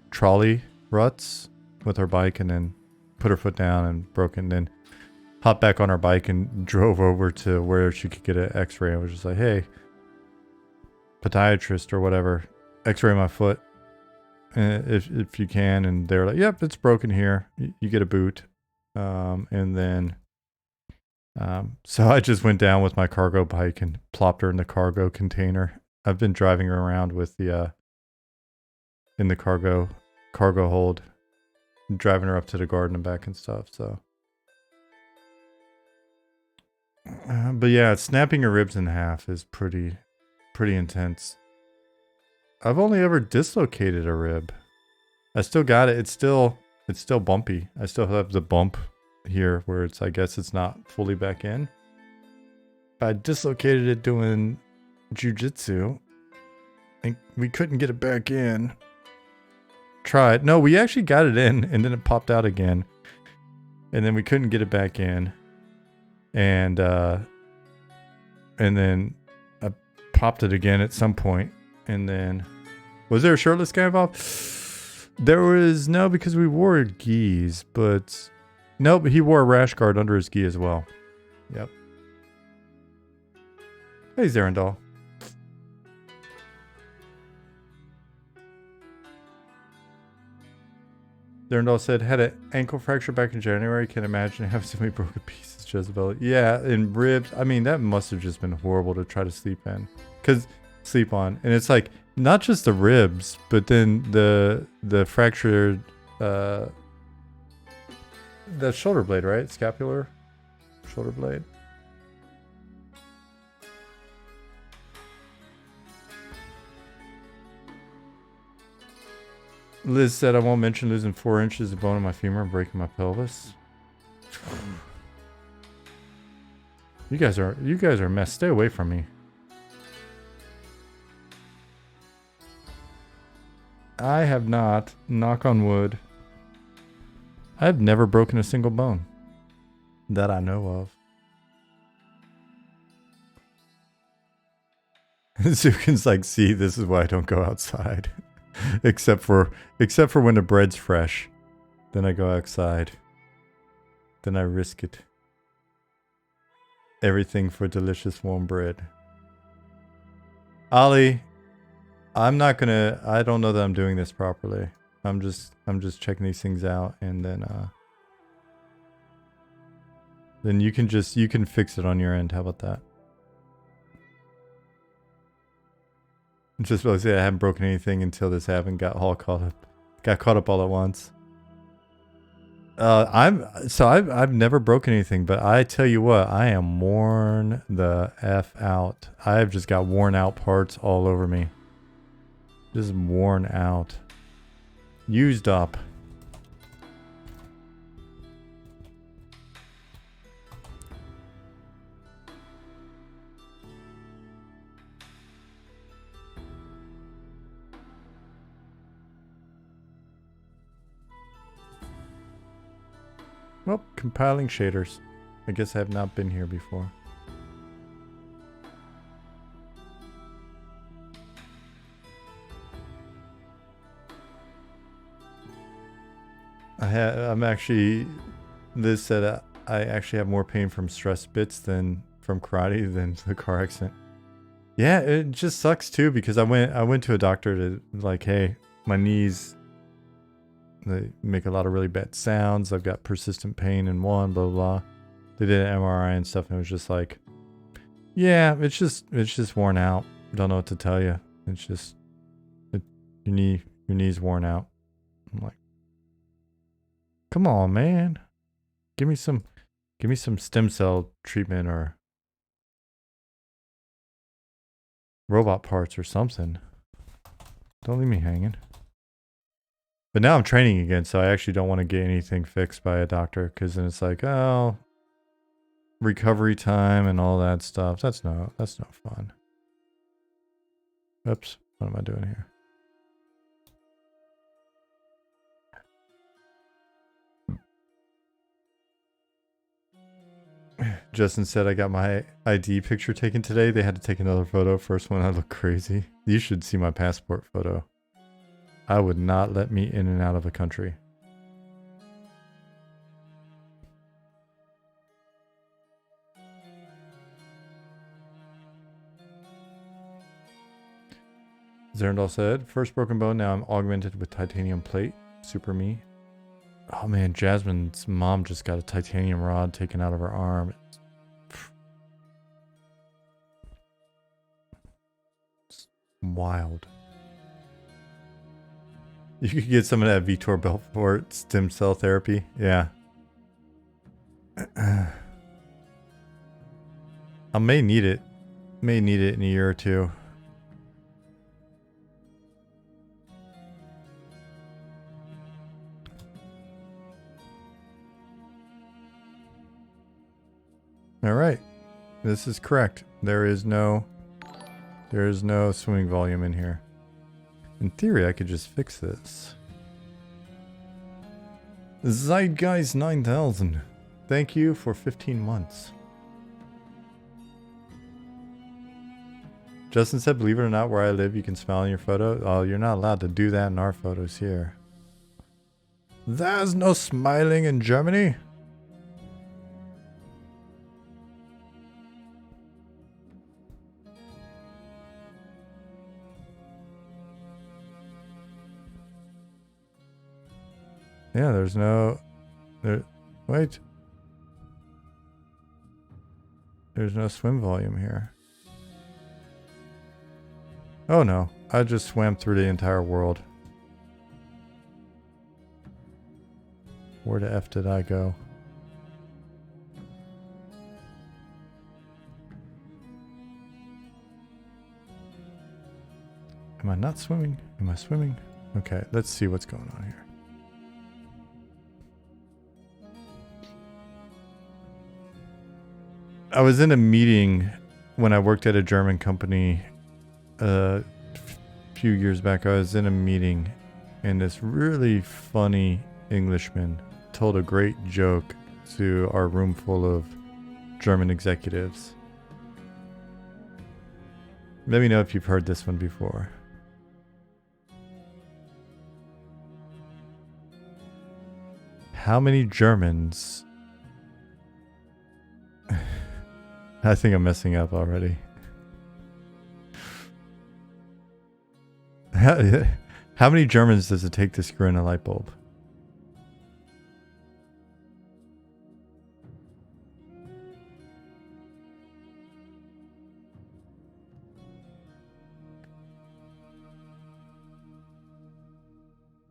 trolley ruts with her bike, and then put her foot down and broke it, and then hopped back on her bike and drove over to where she could get an x-ray. I was just like, hey, podiatrist or whatever, x-ray my foot if you can. And they're like, yep, it's broken here. You get a boot. And then so I just went down with my cargo bike and plopped her in the cargo container. I've been driving her around with the in the cargo hold, driving her up to the garden and back and stuff. So but yeah, snapping your ribs in half is pretty intense. I've only ever dislocated a rib. I still got it. It's still bumpy. I still have the bump here where I guess it's not fully back in. I dislocated it doing jujitsu. And we couldn't get it back in. Tried. No, we actually got it in and then it popped out again. And then we couldn't get it back in. And then I popped it again at some point. And then was there a shirtless guy involved? There was no, because we wore gis, but nope, he wore a rash guard under his gi as well. Yep. Hey, Zarandal. Zarandal said, had an ankle fracture back in January. Can't imagine having so many broken pieces, Jezebel. Yeah, and ribs. I mean, that must have just been horrible to try to sleep on. And it's like, not just the ribs, but then the fractured, the shoulder blade, right? Scapular shoulder blade. Liz said, I won't mention losing 4 inches of bone in my femur and breaking my pelvis. You guys are a mess. Stay away from me. I have not, knock on wood, I've never broken a single bone that I know of. Zukin's like, see, this is why I don't go outside. except for when the bread's fresh. Then I go outside. Then I risk it. Everything for delicious warm bread. Ollie, I don't know that I'm doing this properly. I'm just checking these things out, and then you can fix it on your end. How about that? I'm just about to say I haven't broken anything until this happened. Got caught up all at once. I've never broken anything, but I tell you what, I am worn the F out. I've just got worn out parts all over me. Just worn out. Used up. Well, compiling shaders. I guess I have not been here before. I'm actually, Liz said I actually have more pain from stress bits than from karate than the car accident. Yeah, it just sucks too because I went to a doctor to like, hey, my knees, they make a lot of really bad sounds. I've got persistent pain in one, blah, blah, blah. They did an MRI and stuff and it was just like, yeah, it's just worn out. Don't know what to tell you. It's just, your knee's worn out. I'm like, come on, man. Give me some stem cell treatment or robot parts or something. Don't leave me hanging. But now I'm training again, so I actually don't want to get anything fixed by a doctor because then it's like, oh, recovery time and all that stuff. That's no fun. Oops, what am I doing here? Justin said I got my ID picture taken today. They had to take another photo. First one, I look crazy. You should see my passport photo. I would not let me in and out of a country. Zerndal said, first broken bone, now I'm augmented with titanium plate. Super me. Oh man, Jasmine's mom just got a titanium rod taken out of her arm. It's wild. You could get some of that Vitor Belfort stem cell therapy. Yeah. I may need it. May need it in a year or two. All right. This is correct. There is no swimming volume in here. In theory, I could just fix this. Zeitgeist 9000. Thank you for 15 months. Justin said, believe it or not, where I live, you can smile in your photo. Oh, you're not allowed to do that in our photos here. There's no smiling in Germany. Yeah, there's no... Wait. There's no swim volume here. Oh no, I just swam through the entire world. Where the F did I go? Am I not swimming? Am I swimming? Okay, let's see what's going on here. I was in a meeting when I worked at a German company a few years back. I was in a meeting and this really funny Englishman told a great joke to our room full of German executives. Let me know if you've heard this one before. How many Germans... I think I'm messing up already. How many Germans does it take to screw in a light bulb?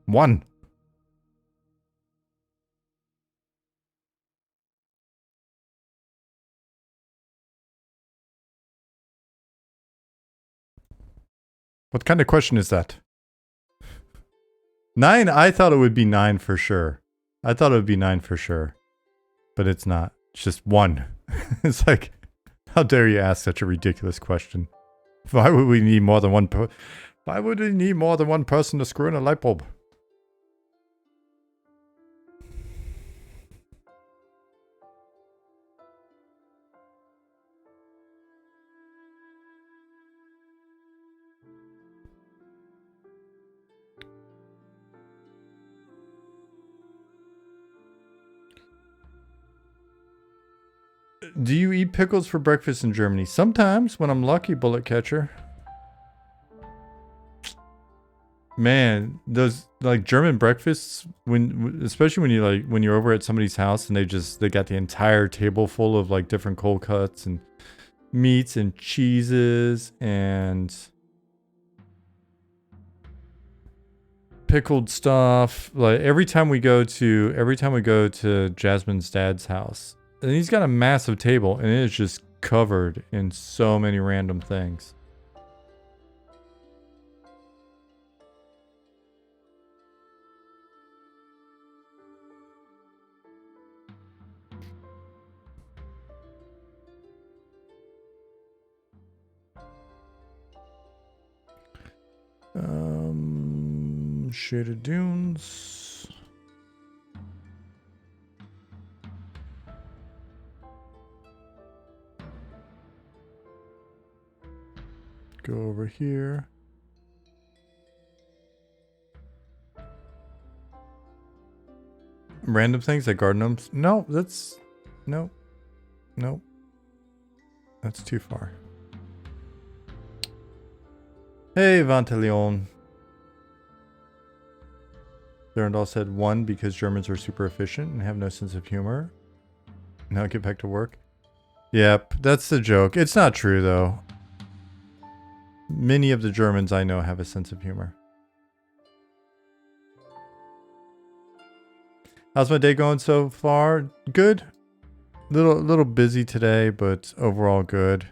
One. What kind of question is that? 9? I thought it would be 9 for sure. I thought it would be 9 for sure. But it's not. It's just 1. It's like, how dare you ask such a ridiculous question? Why would we need more than one Why would we need more than one person to screw in a light bulb? Do you eat pickles for breakfast in Germany? Sometimes, when I'm lucky, bullet catcher. Man, those like German breakfasts, especially when you're over at somebody's house and they got the entire table full of like different cold cuts and meats and cheeses and pickled stuff. Like every time we go to Jasmine's dad's house, and he's got a massive table and it is just covered in so many random things. Shaded dunes. Go over here. Random things like garden gnomes. No, that's no. That's too far. Hey, Vantaleon. Durandal said 1 because Germans are super efficient and have no sense of humor. Now get back to work. Yep, that's the joke. It's not true though. Many of the Germans I know have a sense of humor. How's my day going so far? Good. Little busy today, but overall good.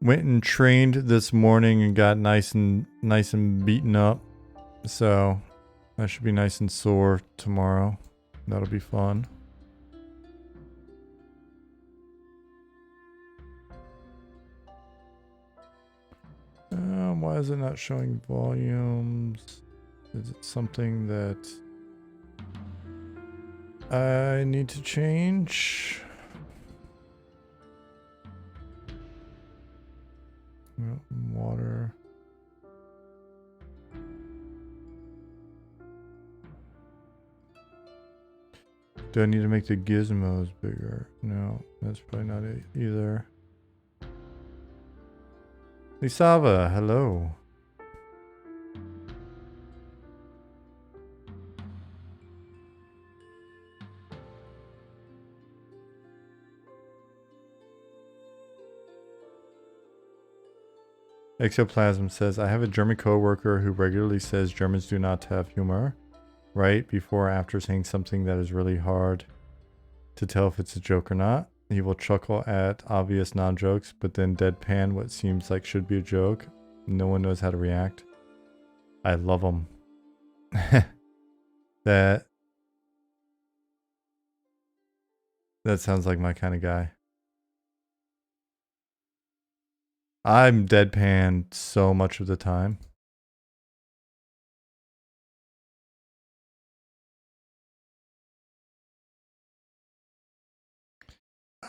Went and trained this morning and got nice and beaten up. So I should be nice and sore tomorrow. That'll be fun. Why is it not showing volumes? Is it something that I need to change? Water. Do I need to make the gizmos bigger? No, that's probably not it either. Lisava, hello. Exoplasm says, I have a German coworker who regularly says Germans do not have humor, right before or after saying something that is really hard to tell if it's a joke or not. He will chuckle at obvious non-jokes, but then deadpan what seems like should be a joke. No one knows how to react. I love him. That sounds like my kind of guy. I'm deadpan so much of the time.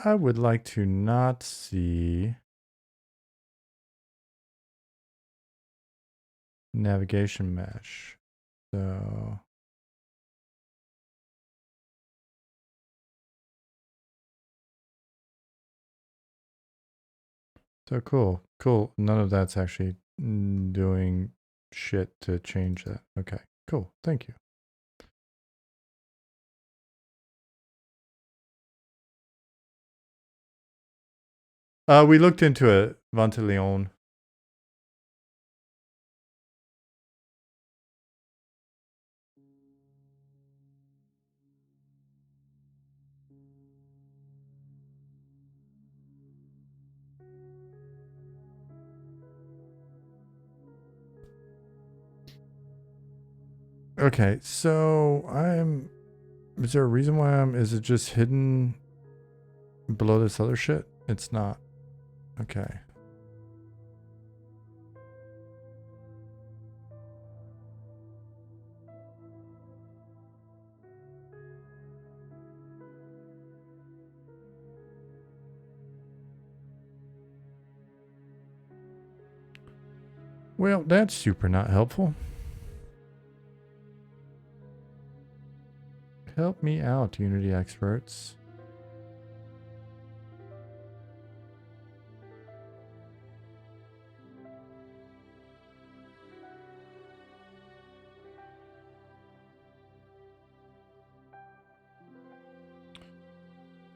I would like to not see navigation mesh. So cool. None of that's actually doing shit to change that. Okay, cool. Thank you. We looked into it, Vantaleon. Okay, so I'm... Is there a reason why I'm... Is it just hidden below this other shit? It's not. Okay. Well, that's super not helpful. Help me out, Unity experts.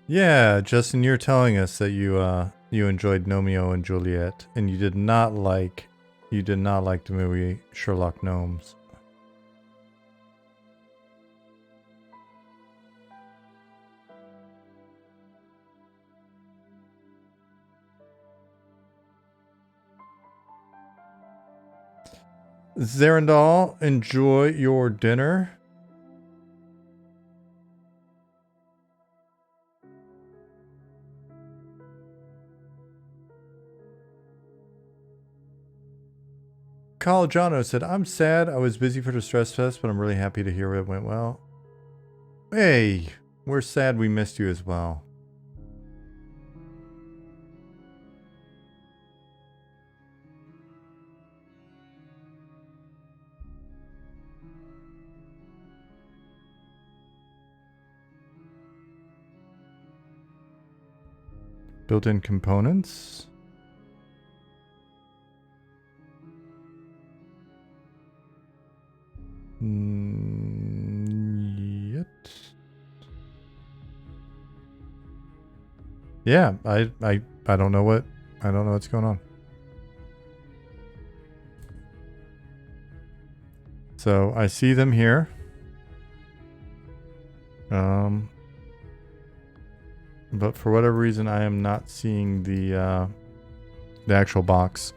Yeah, Justin, you're telling us that you enjoyed Gnomeo and Juliet, and you did not like the movie Sherlock Gnomes. Zarandal, enjoy your dinner. Collegiano said, I'm sad. I was busy for the stress test, but I'm really happy to hear it went well. Hey, we're sad we missed you as well. Built-in components. Yet. Yeah, I don't know what's going on. So I see them here. But for whatever reason, I am not seeing the actual box.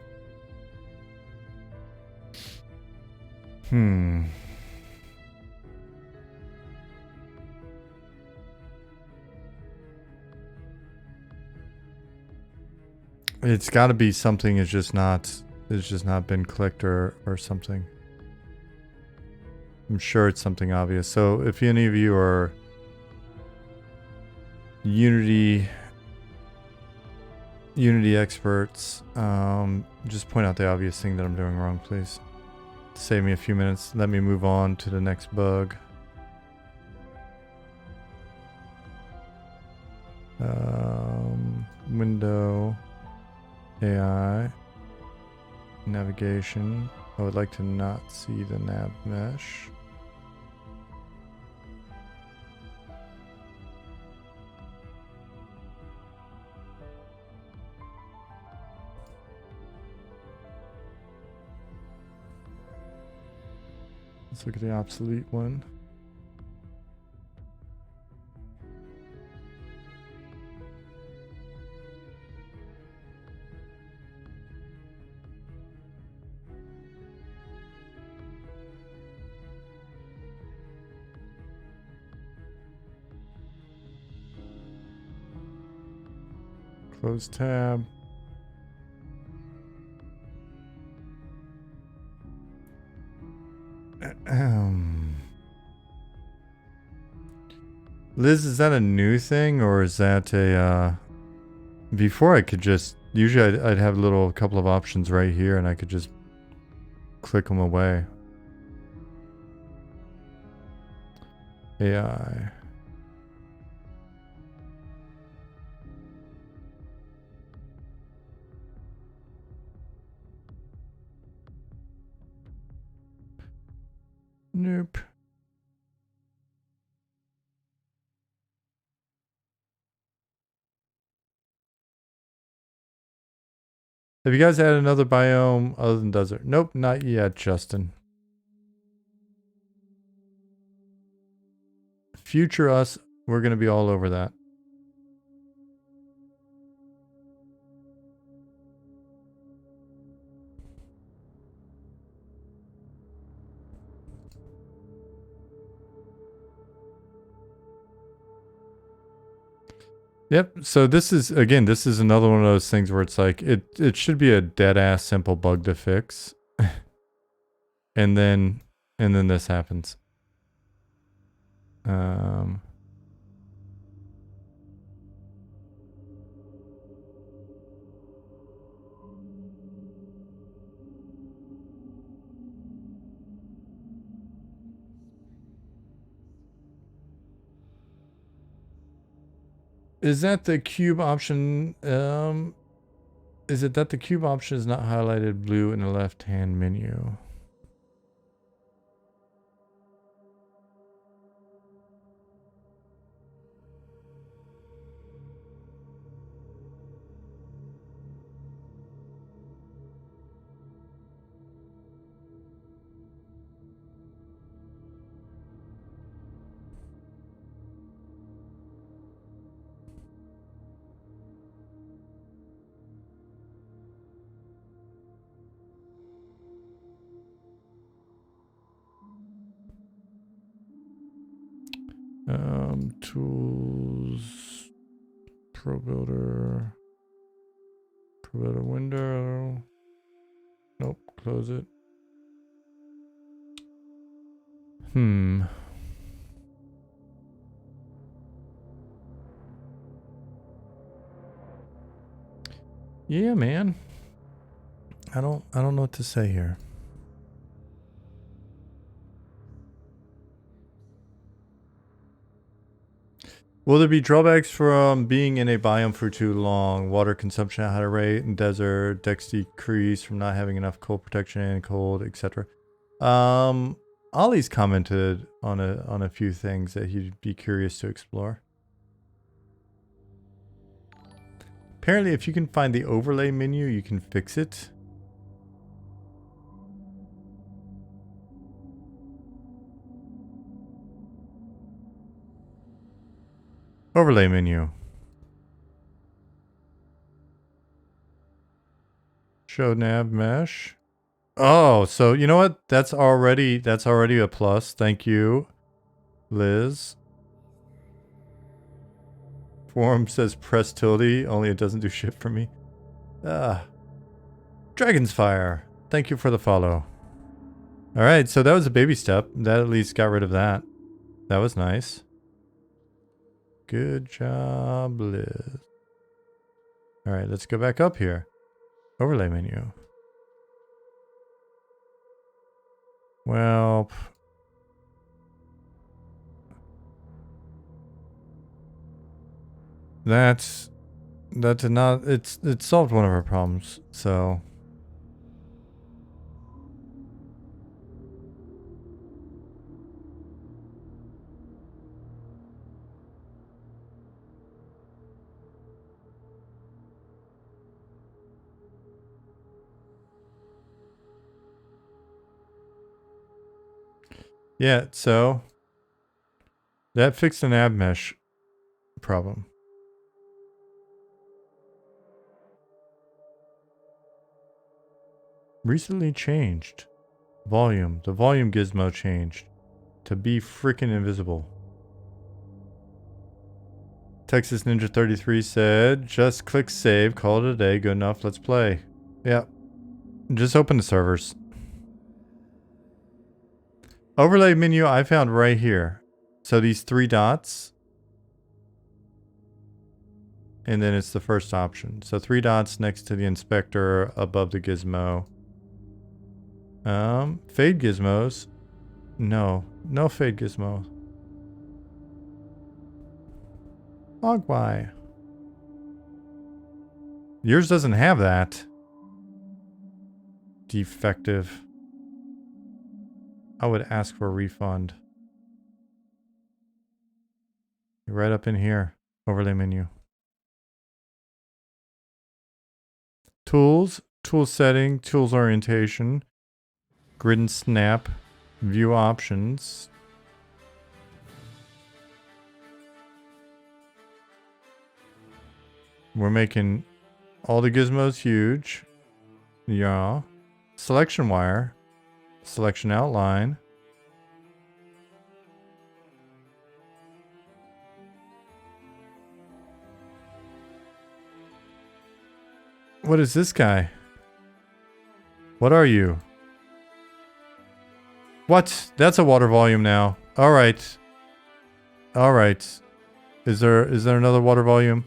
It's got to be something. It's just not been clicked or something. I'm sure it's something obvious. So if any of you are Unity experts, just point out the obvious thing that I'm doing wrong, please. Save me a few minutes. Let me move on to the next bug. Window, AI, navigation. I would like to not see the nav mesh. Let's look at the obsolete one. Close tab. Liz, is that a new thing or is that a before I could just usually I'd have a couple of options right here and I could just click them away. AI. Nope. Have you guys added another biome other than desert? Nope, not yet, Justin. Future us, we're going to be all over that. Yep. So this is again, this is another one of those things where it's like it should be a dead ass simple bug to fix. and then this happens. Is that the cube option? Is it that the cube option is not highlighted blue in the left-hand menu? Tools, Pro Builder window. Nope, close it. Yeah, man. I don't know what to say here. Will there be drawbacks from being in a biome for too long? Water consumption at higher rate in desert, dex decrease from not having enough cold protection and cold, etc. Ollie's commented on a few things that he'd be curious to explore. Apparently, if you can find the overlay menu, you can fix it. Overlay menu. Show nav mesh. Oh, so you know what? That's already a plus. Thank you, Liz. Forum says press tilde, only it doesn't do shit for me. Dragon's Fire. Thank you for the follow. Alright, so that was a baby step. That at least got rid of that. That was nice. Good job, Liz. Alright, let's go back up here. Overlay menu. Well, that did not, it solved one of our problems, so. Yeah, so that fixed an ab mesh problem. Recently changed. Volume. The volume gizmo changed to be freaking invisible. Texas Ninja 33 said, just click save, call it a day, good enough, let's play. Yeah. Just open the servers. Overlay menu I found right here. So these 3 dots. And then it's the first option. So 3 dots next to the inspector above the gizmo. Fade gizmos. No fade gizmo. Mogwai. Yours doesn't have that. Defective. I would ask for a refund. Right up in here. Overlay menu. Tools. Tool setting. Tools orientation. Grid and snap. View options. We're making all the gizmos huge. Yeah. Selection wire. Selection outline. What is this guy? What are you? What? That's a water volume now. All right. All right. Is there another water volume?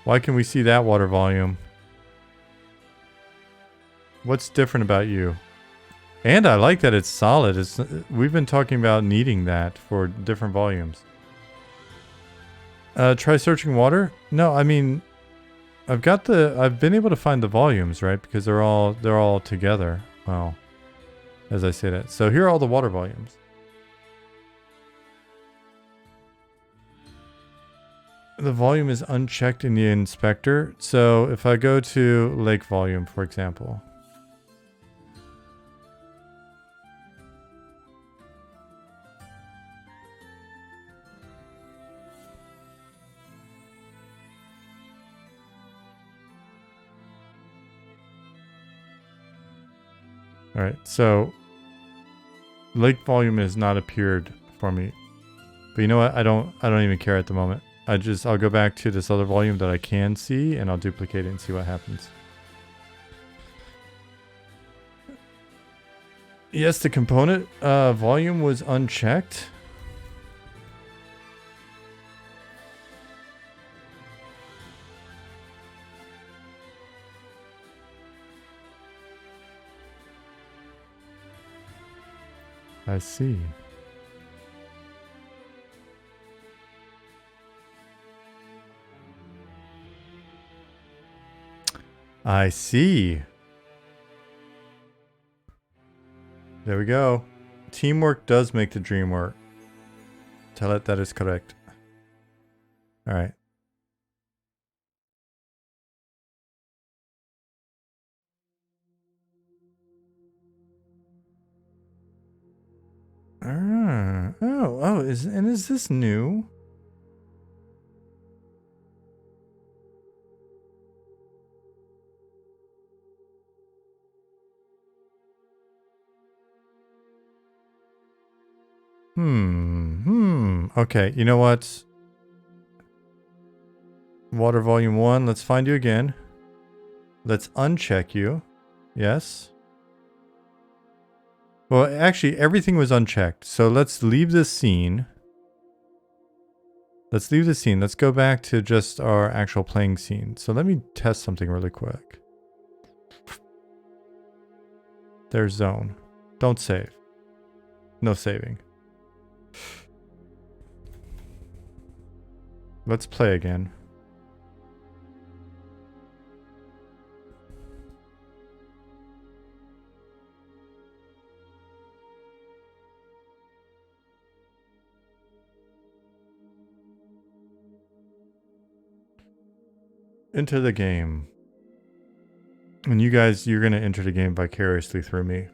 Why can we see that water volume? What's different about you? And I like that it's solid. We've been talking about needing that for different volumes. Try searching water? No, I mean, I've been able to find the volumes, right? Because they're all together. Well, as I say that. So here are all the water volumes. The volume is unchecked in the inspector. So if I go to lake volume, for example. All right, so lake volume has not appeared for me, but you know what? I don't even care at the moment. I'll go back to this other volume that I can see, and I'll duplicate it and see what happens. Yes, the component volume was unchecked. I see. I see. There we go. Teamwork does make the dream work. Tell it that is correct. All right. Is this new? Okay, you know what? Water volume 1, let's find you again. Let's uncheck you. Yes. Well, actually, everything was unchecked. So let's leave this scene. Let's go back to just our actual playing scene. So let me test something really quick. There's zone. Don't save. No saving. Let's play again. Enter the game. And you guys, you're going to enter the game vicariously through me.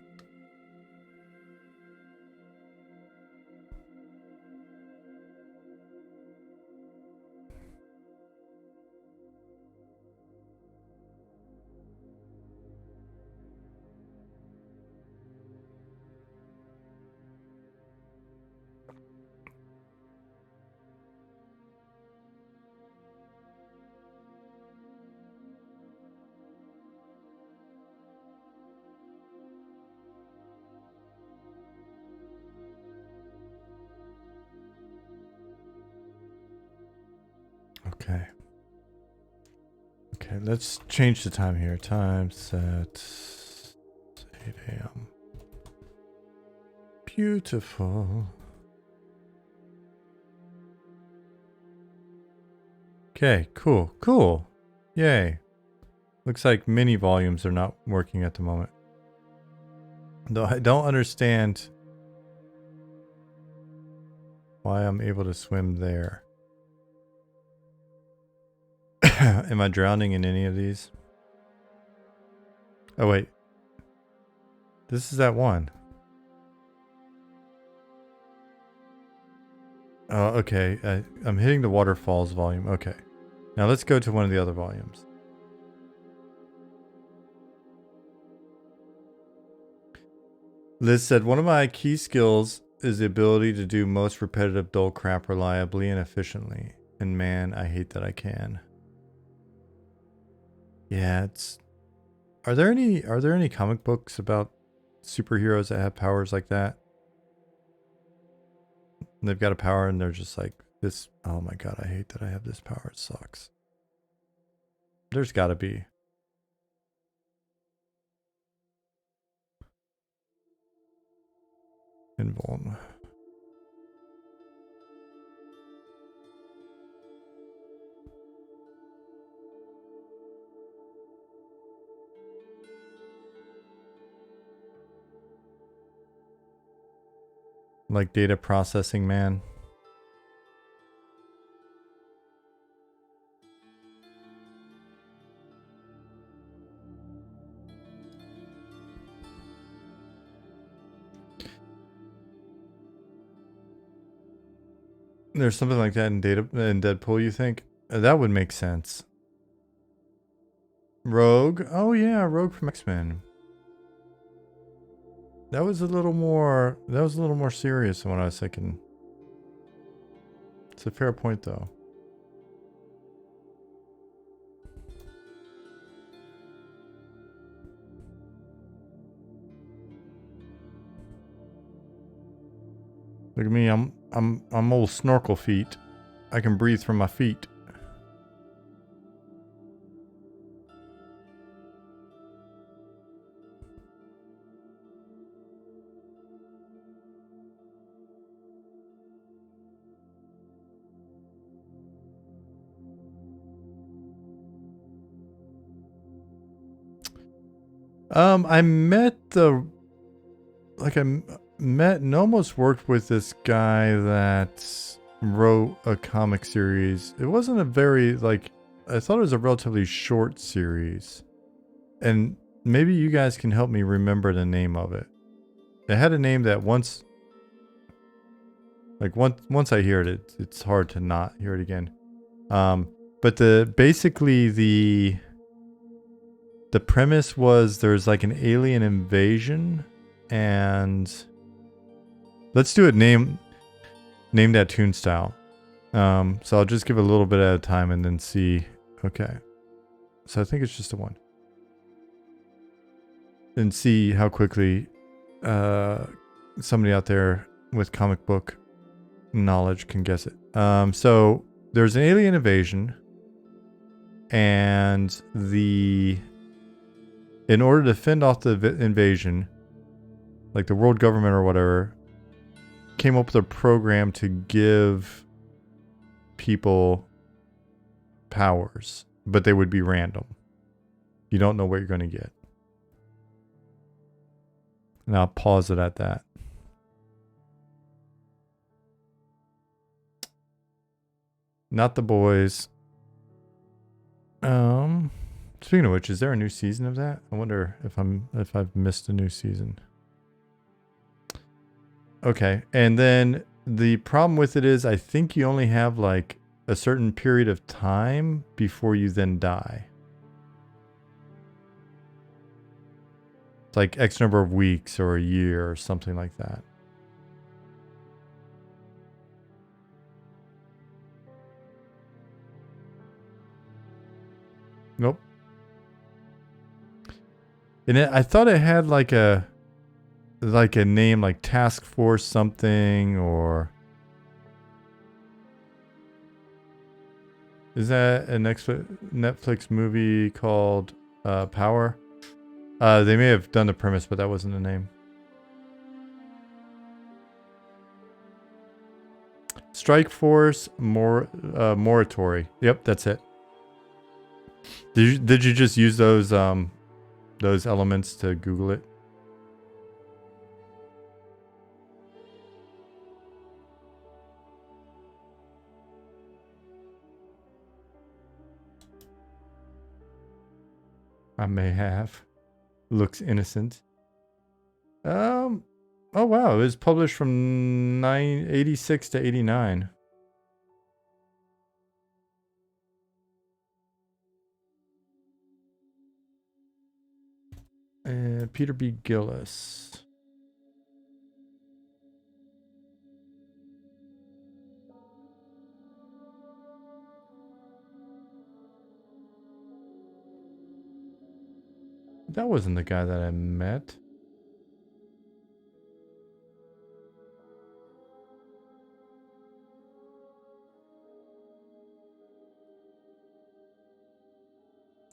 Okay. Okay, let's change the time here. Time set 8 a.m. Beautiful. Okay, cool. Yay. Looks like mini volumes are not working at the moment. Though I don't understand why I'm able to swim there. Am I drowning in any of these? Oh, wait. This is that one. Oh, okay. I'm hitting the waterfalls volume. Okay. Now let's go to one of the other volumes. Liz said, one of my key skills is the ability to do most repetitive dull crap reliably and efficiently. And man, I hate that I can. Yeah, it's... Are there any comic books about superheroes that have powers like that? And they've got a power and they're just like, this, oh my god, I hate that I have this power. It sucks. There's gotta be. Invuln. Like data processing, man. There's something like that in Deadpool, you think? That would make sense. Rogue? Oh yeah, Rogue from X-Men. That was a little more serious than what I was thinking. It's a fair point though. Look at me, I'm old snorkel feet. I can breathe from my feet. I met met and almost worked with this guy that wrote a comic series. It wasn't a very, I thought it was a relatively short series. And maybe you guys can help me remember the name of it. It had a name that once I hear it, it's hard to not hear it again. But basically the premise was there's like an alien invasion, and let's do it name that tune style. So I'll just give a little bit at a time and then see. Okay. So I think it's just a one. And see how quickly somebody out there with comic book knowledge can guess it. So there's an alien invasion, and in order to fend off the invasion, like the world government or whatever, came up with a program to give people powers, but they would be random. You don't know what you're going to get. And I'll pause it at that. Not The Boys. Speaking of which, is there a new season of that? I wonder if I've missed a new season. Okay, and then the problem with it is I think you only have like a certain period of time before you then die. It's like X number of weeks or a year or something like that. Nope. And I thought it had like a name, like Task Force something, or is that a Netflix movie called Power? They may have done the premise, but that wasn't the name. Strike Force Moratory. Yep, that's it. Did you just use those elements to Google it? I may have. Looks innocent. Oh wow, it was published from 86 to 89. Peter B. Gillis. That wasn't the guy that I met.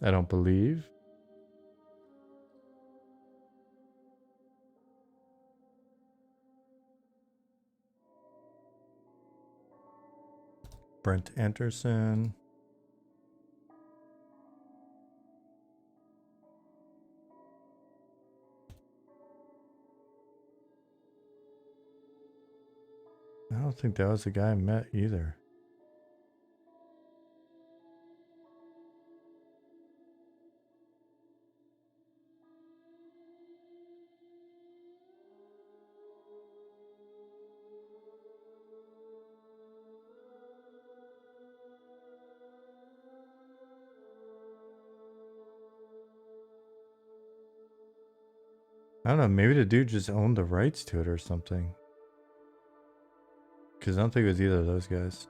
I don't believe. Brent Anderson. I don't think that was the guy I met either. I don't know, maybe the dude just owned the rights to it or something. Because I don't think it was either of those guys.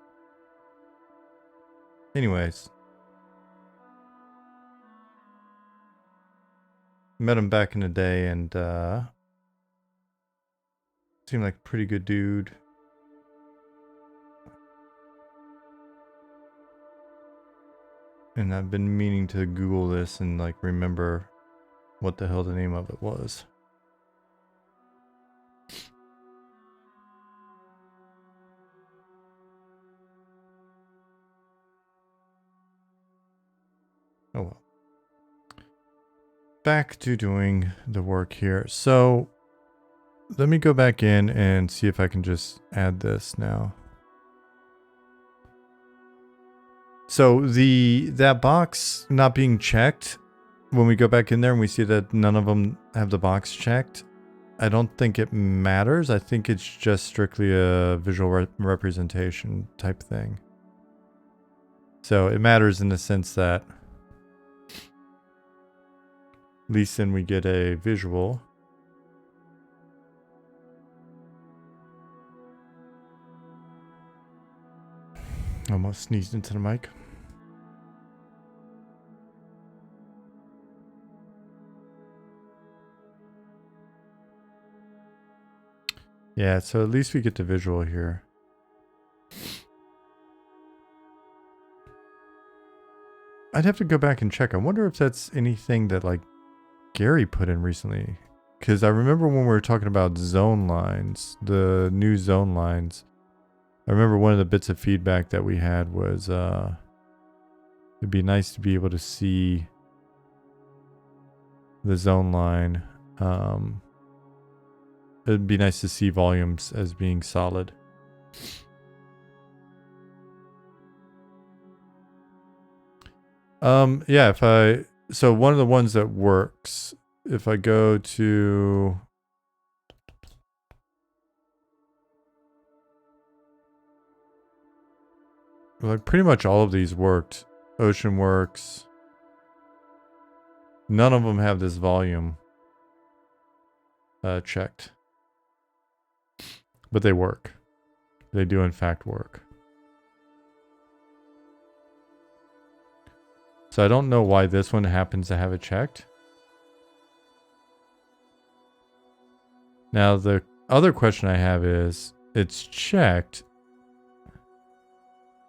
Anyways. Met him back in the day and seemed like a pretty good dude. And I've been meaning to Google this and like remember what the hell the name of it was. Oh well. Back to doing the work here. So let me go back in and see if I can just add this now. So that box not being checked, when we go back in there and we see that none of them have the box checked, I don't think it matters. I think it's just strictly a visual representation type thing. So it matters in the sense that at least then we get a visual. Almost sneezed into the mic. Yeah, so at least we get the visual here. I'd have to go back and check. I wonder if that's anything that like Gary put in recently. Because I remember when we were talking about zone lines, the new zone lines, I remember one of the bits of feedback that we had was it'd be nice to be able to see the zone line. It'd be nice to see volumes as being solid. Yeah, so one of the ones that works, if I go to like pretty much all of these worked. Ocean works. None of them have this volume checked. But they work. They do in fact work. So I don't know why this one happens to have it checked. Now the other question I have is, it's checked.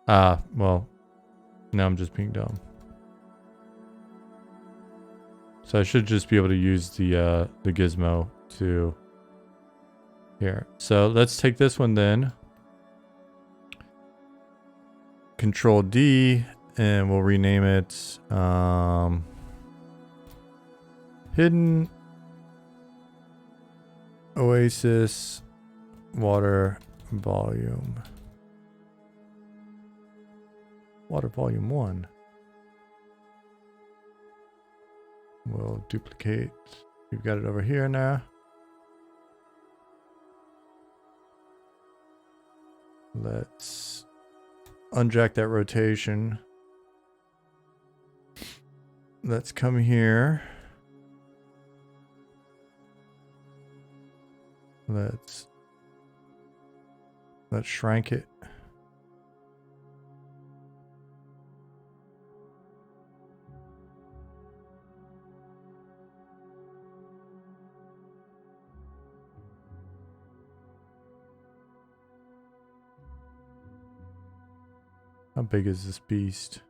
Well, now I'm just being dumb. So I should just be able to use the gizmo to here. So let's take this one then. Control D and we'll rename it Hidden Oasis Water Volume. Water Volume 1. We'll duplicate. We've got it over here now. Let's unjack that rotation. Let's come here. Let's shrink it. How big is this beast?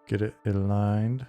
Get it aligned.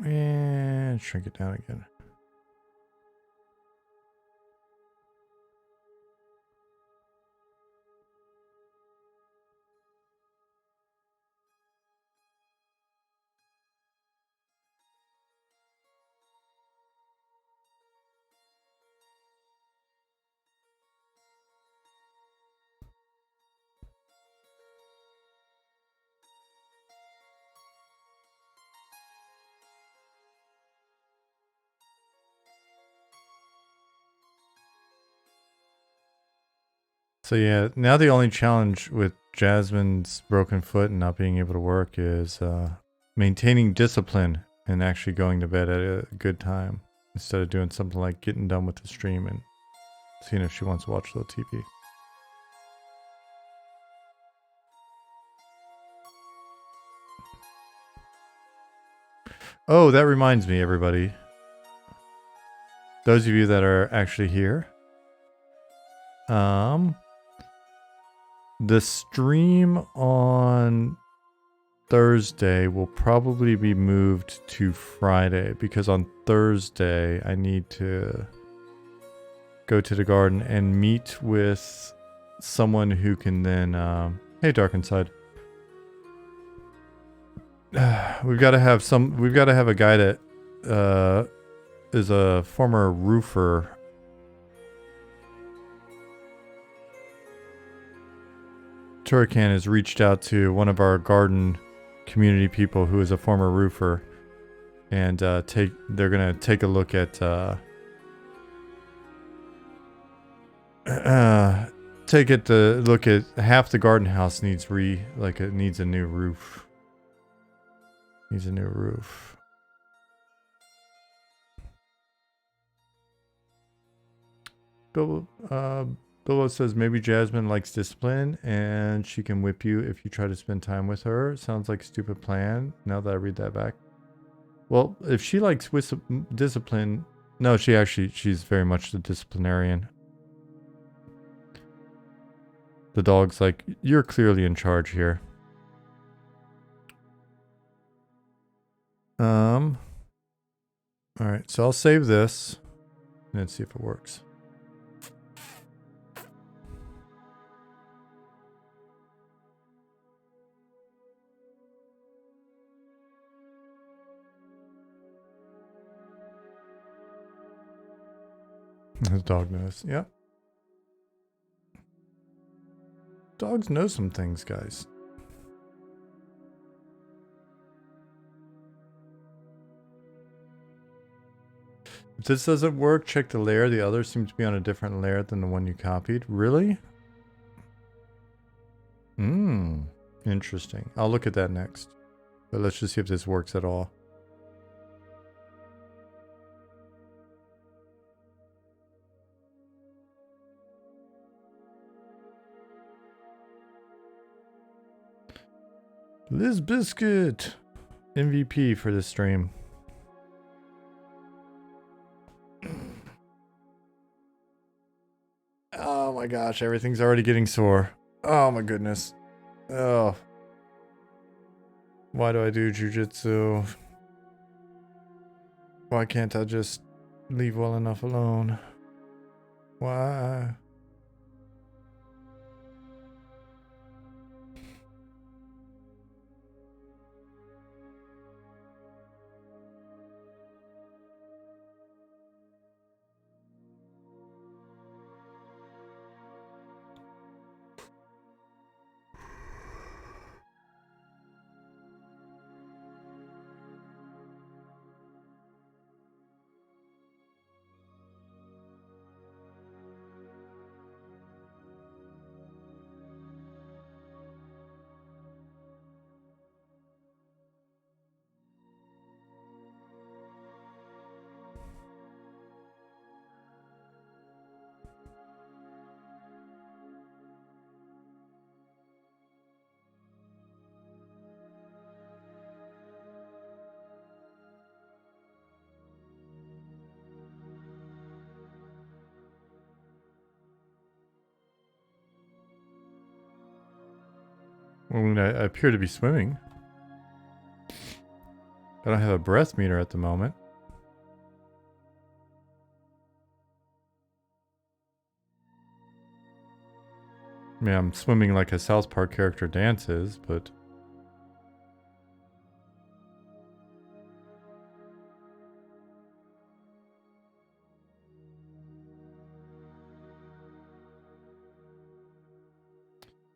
And shrink it down again. So yeah, now the only challenge with Jasmine's broken foot and not being able to work is maintaining discipline and actually going to bed at a good time instead of doing something like getting done with the stream and seeing if she wants to watch a little TV. Oh, that reminds me, everybody. Those of you that are actually here, the stream on Thursday will probably be moved to Friday because on Thursday I need to go to the garden and meet with someone who can then hey, Dark Inside. We've got to have a guy that is a former roofer. Turrican has reached out to one of our garden community people who is a former roofer, and they're gonna take a look at look at half the garden house needs it needs a new roof. Needs a new roof. Bilbo says maybe Jasmine likes discipline and she can whip you if you try to spend time with her. Sounds like a stupid plan now that I read that back. Well, if she likes discipline, no, she's very much the disciplinarian. The dog's like, you're clearly in charge here. Alright, so I'll save this and then see if it works. The dog knows. Yep. Dogs know some things, guys. If this doesn't work, check the layer. The other seems to be on a different layer than the one you copied. Really? Interesting. I'll look at that next. But let's just see if this works at all. Liz Biscuit, MVP for this stream. Oh my gosh, everything's already getting sore. Oh my goodness. Oh. Why do I do jujitsu? Why can't I just leave well enough alone? Why? I mean, I appear to be swimming. I don't have a breath meter at the moment. I mean, I'm swimming like a South Park character dances, but...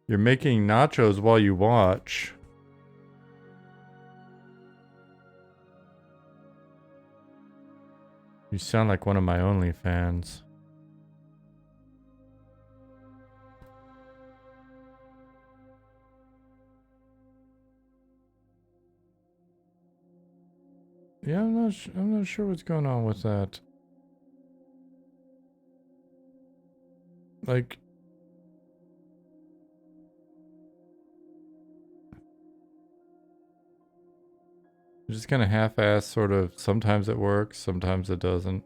You're making nachos while you watch. You sound like one of my OnlyFans. Yeah, I'm not sure what's going on with that. Like, just kind of half-ass sort of, sometimes it works, sometimes it doesn't.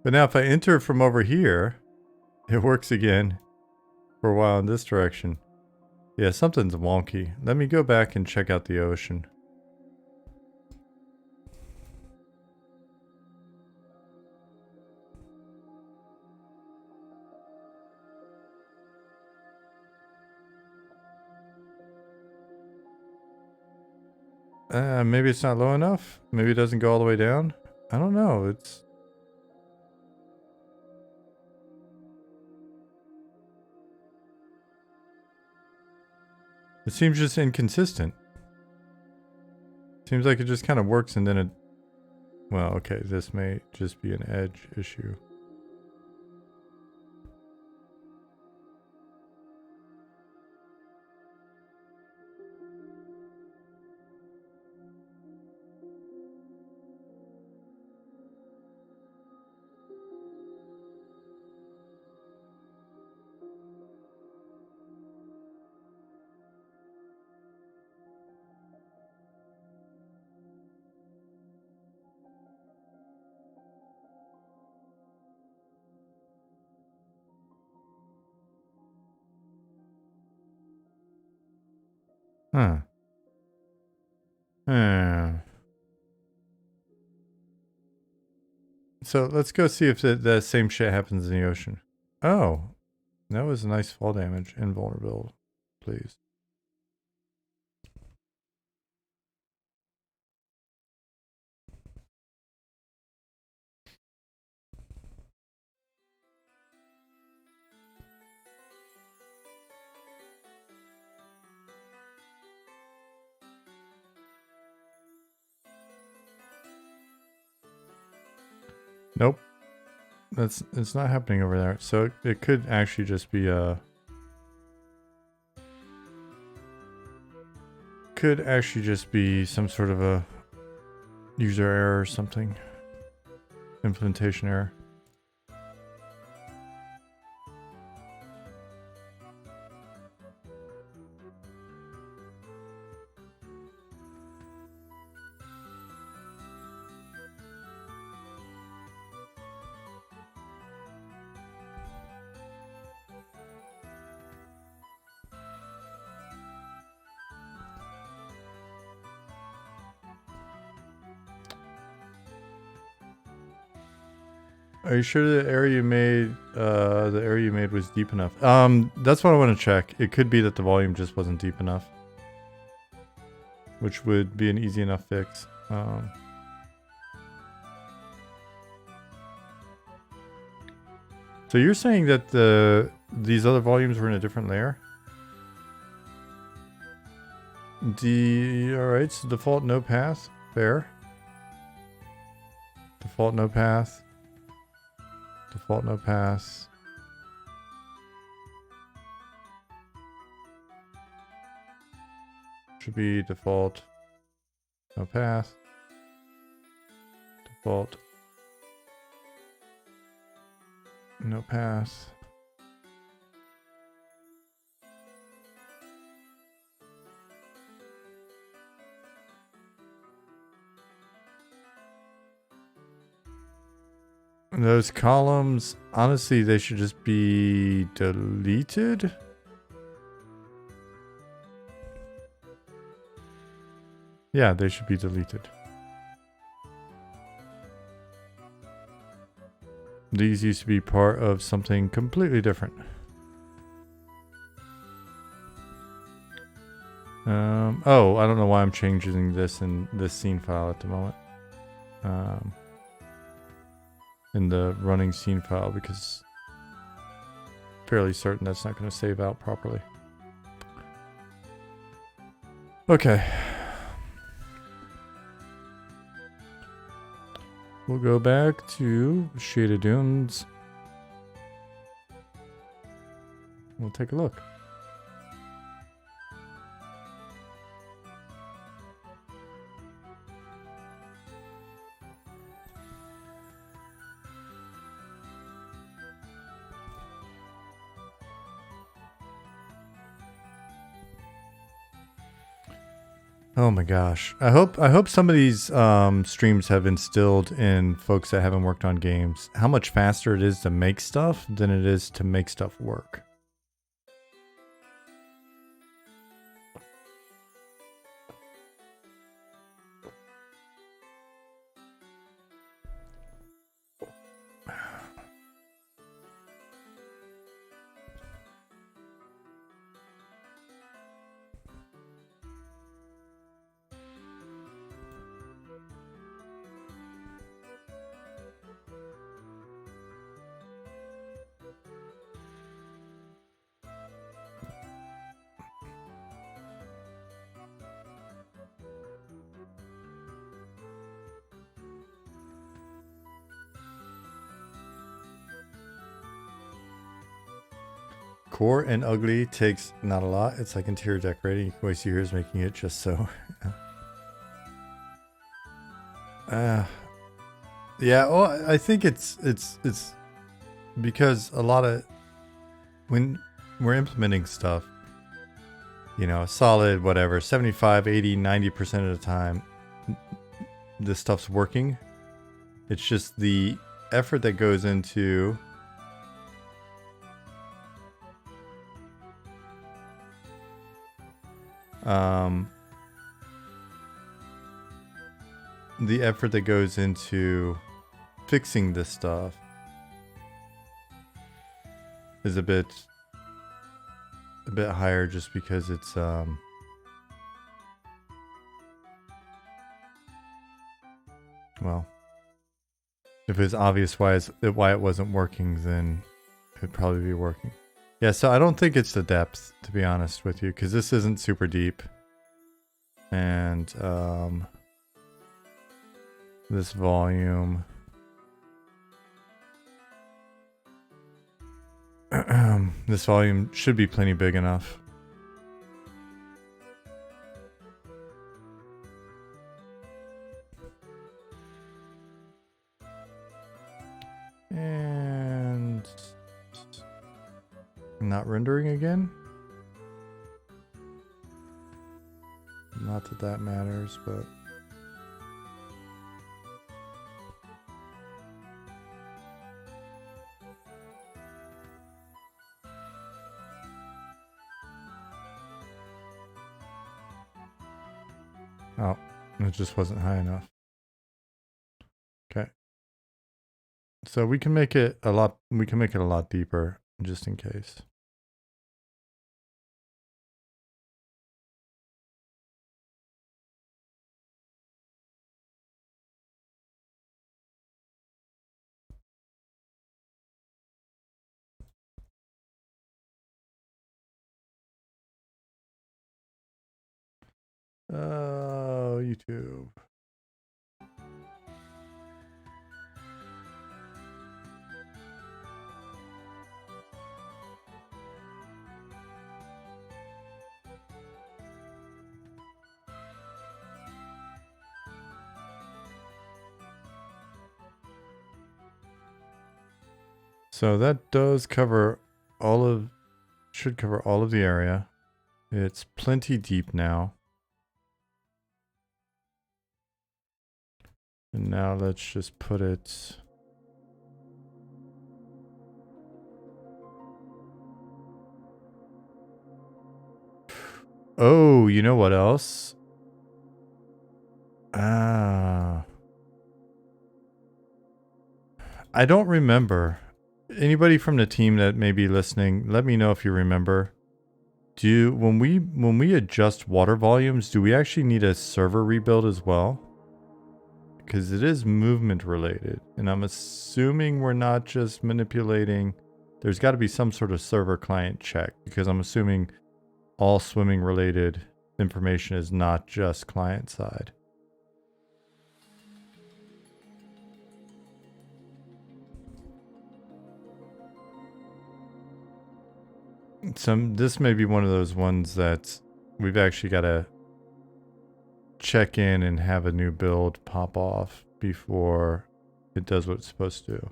But now if I enter from over here, it works again for a while in this direction. Yeah, something's wonky. Let me go back and check out the ocean. Maybe it's not low enough? Maybe it doesn't go all the way down? I don't know, it's... It seems just inconsistent. Seems like it just kind of works and then it... Well, okay, this may just be an edge issue. Huh. So let's go see if the same shit happens in the ocean. Oh, that was a nice fall damage. Invulnerable, please. Nope. It's not happening over there. So it could actually just be some sort of a user error or something. Implementation error. Are you sure the area you made was deep enough? That's what I want to check. It could be that the volume just wasn't deep enough, which would be an easy enough fix. So you're saying that these other volumes were in a different layer? Alright, so default no path. Fair. Default no path. Default no path. Should be default no path. Default no path. Those columns, honestly, they should just be deleted. Yeah, they should be deleted. These used to be part of something completely different. Oh, I don't know why I'm changing this in this scene file at the moment. In the running scene file, because fairly certain that's not going to save out properly. Okay. We'll go back to Shaded Dunes. We'll take a look. Oh my gosh. I hope some of these streams have instilled in folks that haven't worked on games how much faster it is to make stuff than it is to make stuff work. Core and ugly takes not a lot. It's like interior decorating. Voice here is making it just so. Yeah, well, I think it's because a lot of when we're implementing stuff, you know, solid whatever, 75, 80, 90% of the time this stuff's working. It's just the effort that goes into the effort that goes into fixing this stuff is a bit higher just because it's well, if it's obvious why it wasn't working, then it'd probably be working. Yeah, so I don't think it's the depth, to be honest with you, because this isn't super deep. And this volume. This volume should be plenty big enough. And not rendering again. Not that that matters, but oh, it just wasn't high enough. Okay. So we can make it a lot deeper just in case. Oh, YouTube. So that does cover should cover all of the area. It's plenty deep now. And now let's just put it Oh, you know what else? Ah. I don't remember. Anybody from the team that may be listening, let me know if you remember. When we adjust water volumes, do we actually need a server rebuild as well? Because it is movement related, and I'm assuming we're not just manipulating. There's got to be some sort of server client check, because I'm assuming all swimming related information is not just client side. This may be one of those ones that we've actually got to check in and have a new build pop off before it does what it's supposed to do.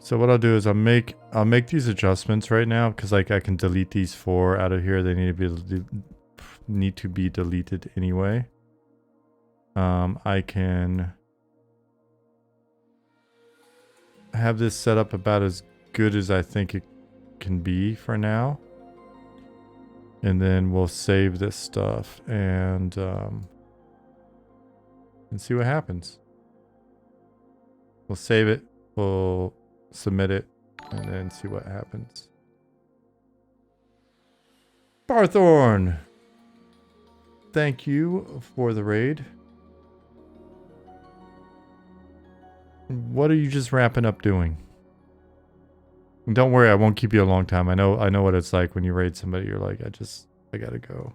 So what I'll do is I'll make these adjustments right now, because like I can delete these 4 out of here. They need to be deleted anyway. I can have this set up about as good as I think it can be for now. And then we'll save this stuff and see what happens. We'll save it, we'll submit it, and then see what happens. Barthorn! Thank you for the raid. What are you just wrapping up doing? Don't worry, I won't keep you a long time. I know what it's like when you raid somebody. You're like, I gotta go.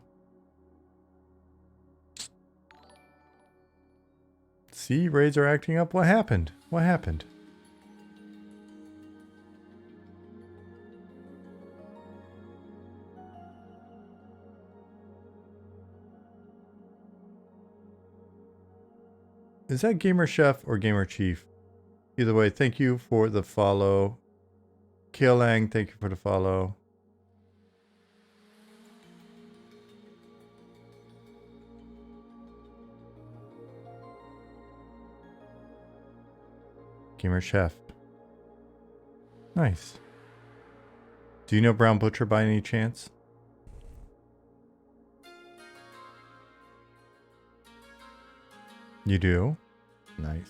See, raids are acting up. What happened? What happened? Is that Gamer Chef or Gamer Chief? Either way, thank you for the follow. Keelang, thank you for the follow. Gamer Chef. Nice. Do you know Brown Butcher by any chance? You do? Nice.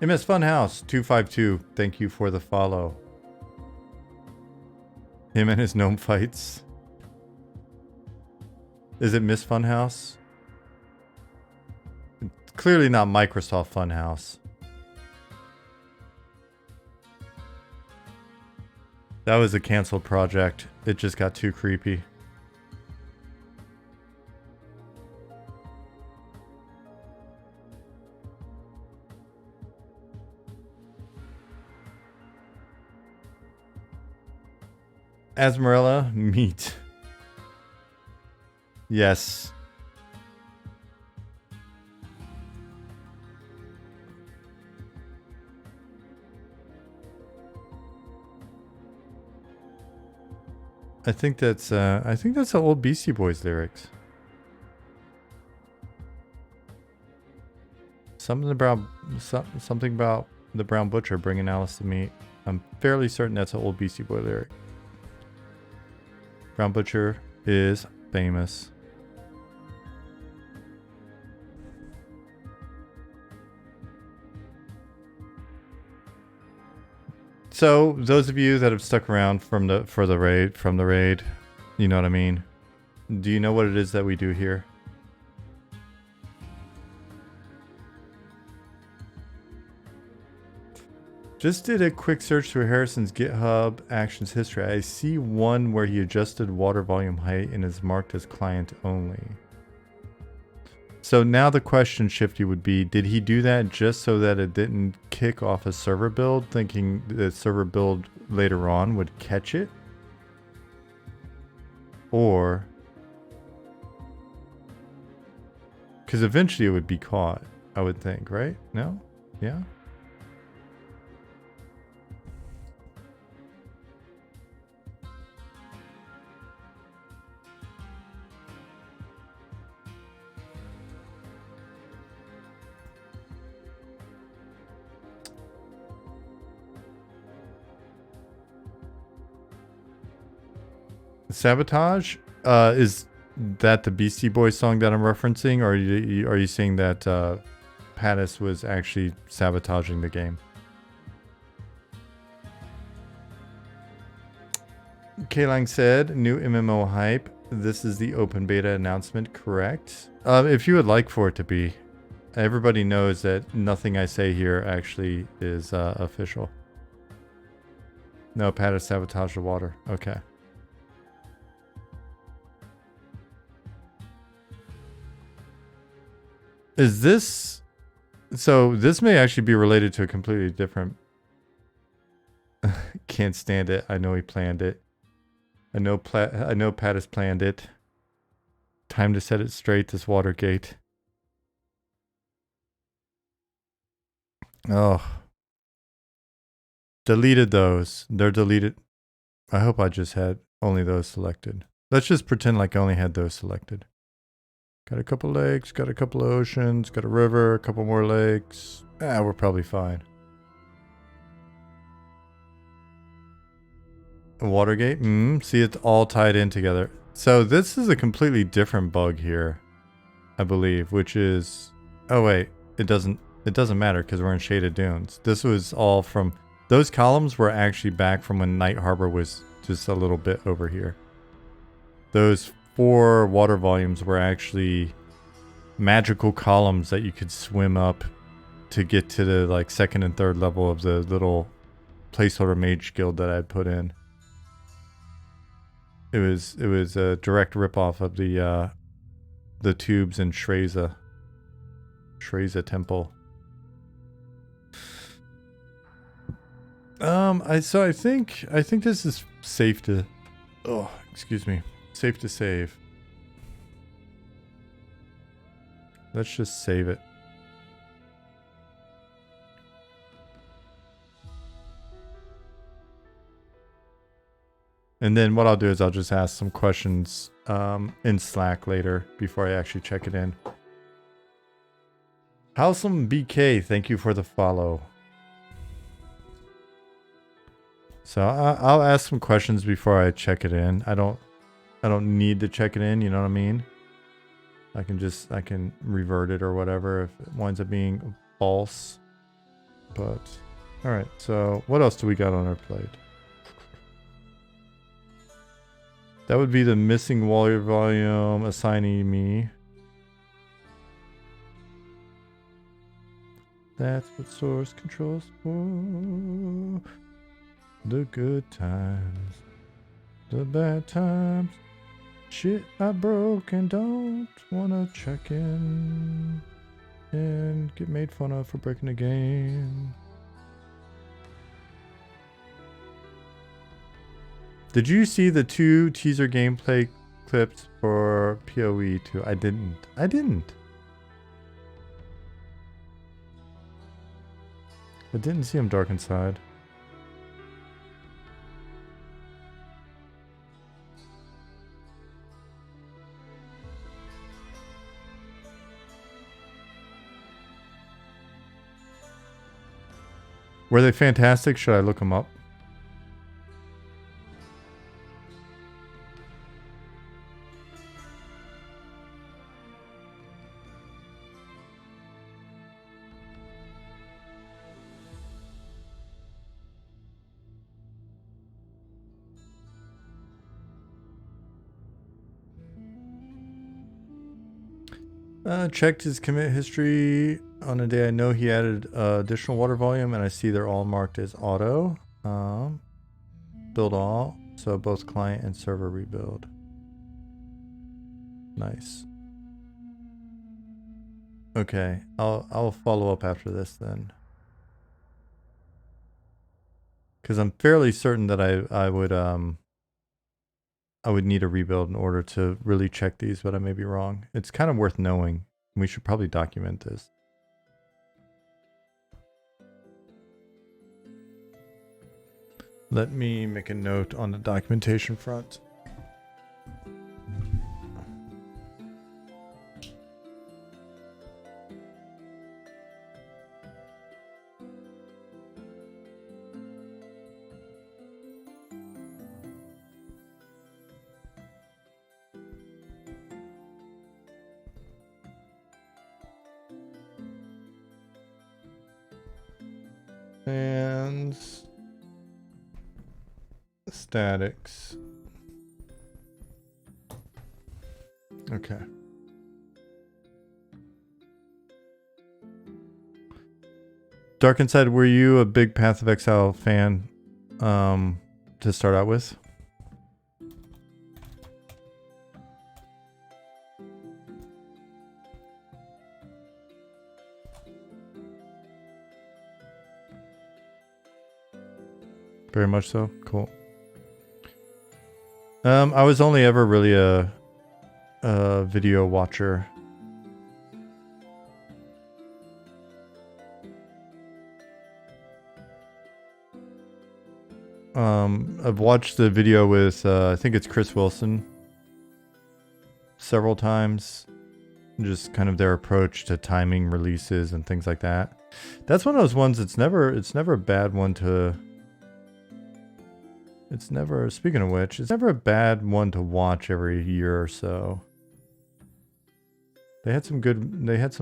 MS Funhouse 252, thank you for the follow. Him and his gnome fights. Is it Miss Funhouse? It's clearly not Microsoft Funhouse. That was a canceled project. It just got too creepy. Asmarella, meat. Yes. I think that's the old Beastie Boys lyrics. Something about the Brown Butcher bringing Alice to meat. I'm fairly certain that's an old Beastie Boy lyric. Brown Butcher is famous. So those of you that have stuck around from the raid, you know what I mean? Do you know what it is that we do here? Just did a quick search through Harrison's GitHub Actions history. I see one where he adjusted water volume height and is marked as client only. So now the question, Shifty, would be, did he do that just so that it didn't kick off a server build, thinking the server build later on would catch it? Or... because eventually it would be caught, I would think, right? No? Yeah? Sabotage? Is that the Beastie Boys song that I'm referencing, or are you saying that Pattis was actually sabotaging the game? K-Lang said, new MMO hype. This is the open beta announcement, correct? If you would like for it to be. Everybody knows that nothing I say here actually is official. No, Pattis sabotaged the water. Okay. Is this... So this may actually be related to a completely different... Can't stand it. I know he planned it. I know Pattis planned it. Time to set it straight, this Watergate. Oh. Deleted those. They're deleted. I hope I just had only those selected. Let's just pretend like I only had those selected. Got a couple lakes, got a couple oceans, got a river, a couple more lakes. We're probably fine. Watergate? See, it's all tied in together. So this is a completely different bug here, I believe, which is... Oh wait, it doesn't matter because we're in Shaded Dunes. This was all from... Those columns were actually back from when Night Harbor was just a little bit over here. Those 4 water volumes were actually magical columns that you could swim up to get to the like 2nd and 3rd level of the little placeholder mage guild that I'd put in. It was a direct ripoff of the tubes in Shreza Temple. I think this is safe to... Oh, excuse me. Safe to save. Let's just save it. And then what I'll do is I'll just ask some questions in Slack later before I actually check it in. Howsome BK, thank you for the follow. So I'll ask some questions before I check it in. I don't need to check it in, you know what I mean? I can revert it or whatever if it winds up being false. But alright, so what else do we got on our plate? That would be the missing water volume assigning me. That's what source controls for. The good times, the bad times. Shit I broke and don't wanna check in and get made fun of for breaking the game. Did you see the 2 teaser gameplay clips for PoE 2? I didn't. I didn't see him dark inside. Were they fantastic? Should I look them up? Checked his commit history on a day I know he added additional water volume, and I see they're all marked as auto. Build all, so both client and server rebuild. Nice. Okay, I'll follow up after this then, because I'm fairly certain that I would need a rebuild in order to really check these, but I may be wrong. It's kind of worth knowing. We should probably document this. Let me make a note on the documentation front. And statics. Okay. Dark Inside, were you a big Path of Exile fan to start out with? Very much so. Cool. I was only ever really a video watcher. I've watched the video with I think it's Chris Wilson several times. Just kind of their approach to timing releases and things like that. That's one of those ones. It's never a bad one to. It's never, speaking of which, it's never a bad one to watch every year or so. They had some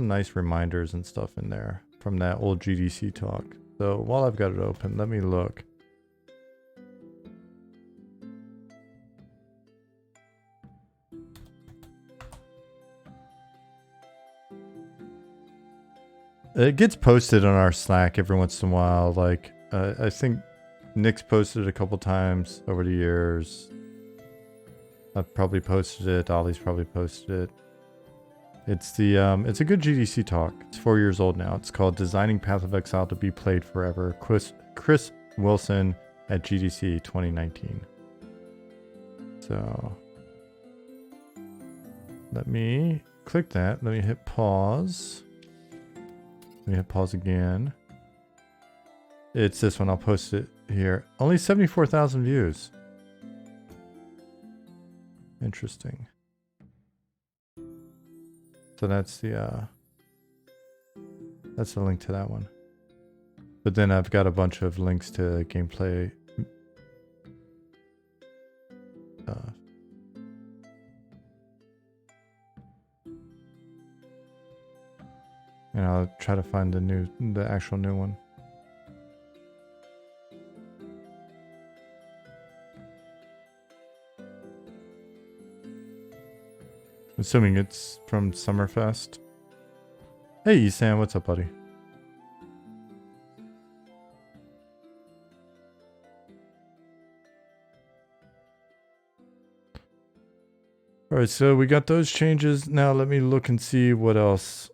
nice reminders and stuff in there from that old GDC talk. So while I've got it open, let me look. It gets posted on our Slack every once in a while. Like, I think Nick's posted it a couple times over the years. I've probably posted it. Ollie's probably posted it. It's a good GDC talk. It's 4 years old now. It's called Designing Path of Exile to be Played Forever. Chris Wilson at GDC 2019. So let me click that. Let me hit pause. Let me hit pause again. It's this one. I'll post it here. Only 74,000 views. Interesting. So that's the link to that one. But then I've got a bunch of links to gameplay stuff. And I'll try to find the actual new one. Assuming it's from Summerfest. Hey, Sam, what's up, buddy? All right, so we got those changes. Now let me look and see what else.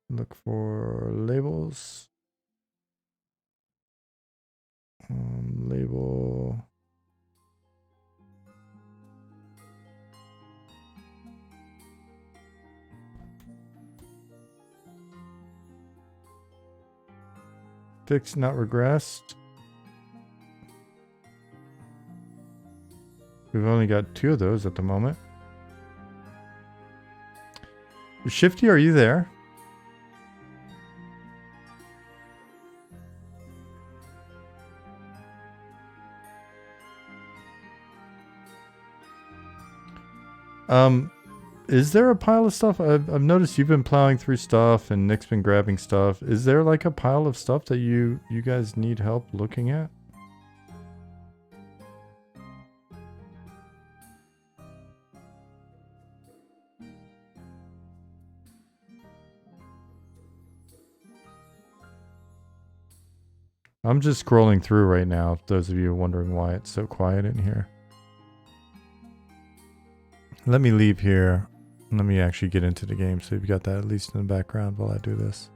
Look for labels. Label. Fixed, not regressed. We've only got 2 of those at the moment. Shifty, are you there? Is there a pile of stuff? I've noticed you've been plowing through stuff and Nick's been grabbing stuff. Is there like a pile of stuff that you guys need help looking at? I'm just scrolling through right now, if those of you are wondering why it's so quiet in here. Let me leave here. Let me actually get into the game so you've got that at least in the background while I do this.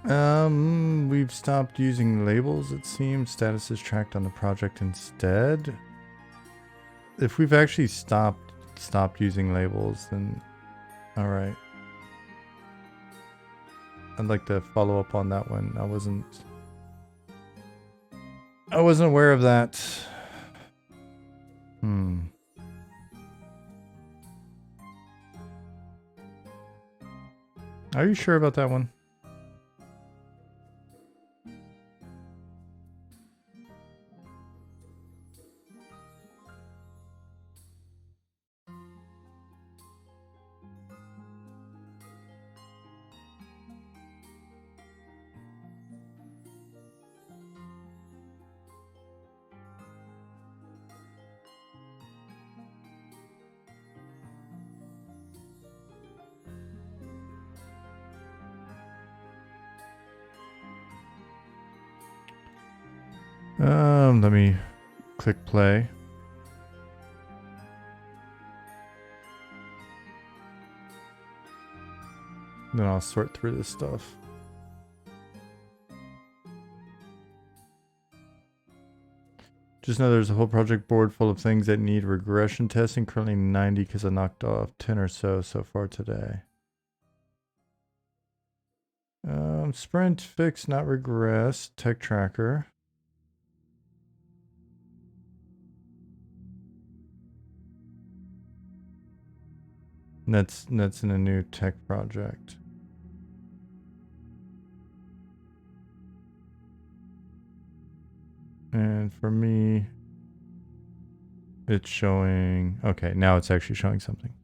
We've stopped using labels, it seems. Status is tracked on the project instead. If we've actually stopped using labels, then alright. I'd like to follow up on that one. I wasn't aware of that. Are you sure about that one? Let me click play. Then I'll sort through this stuff. Just know there's a whole project board full of things that need regression testing. Currently 90 because I knocked off 10 or so far today. Sprint, fix, not regress, tech tracker. That's in a new tech project. And for me, it's showing, okay, now it's actually showing something.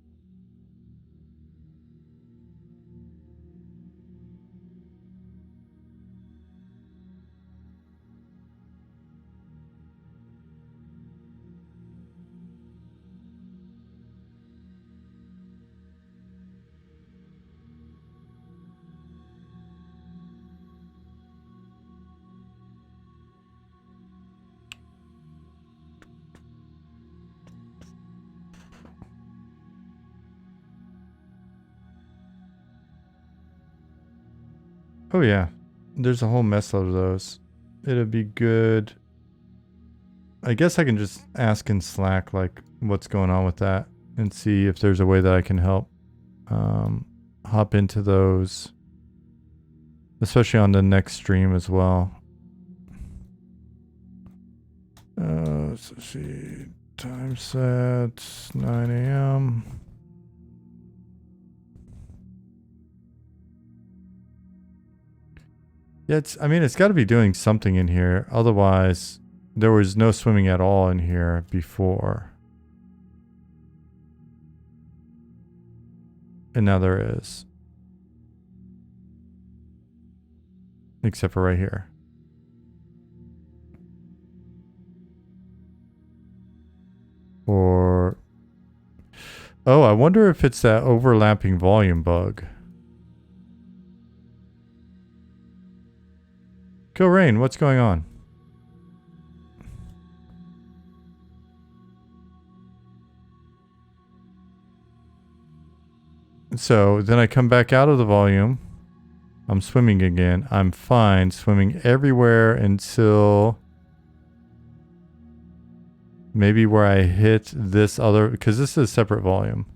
Oh yeah, there's a whole mess of those. It'd be good. I guess I can just ask in Slack like what's going on with that and see if there's a way that I can help hop into those, especially on the next stream as well. Let's see, time set 9 a.m. Yeah, I mean, it's got to be doing something in here. Otherwise, there was no swimming at all in here before. And now there is. Except for right here. Or... oh, I wonder if it's that overlapping volume bug. Kill Rain, what's going on? So then I come back out of the volume. I'm swimming again. I'm fine swimming everywhere until maybe where I hit this other, because this is a separate volume.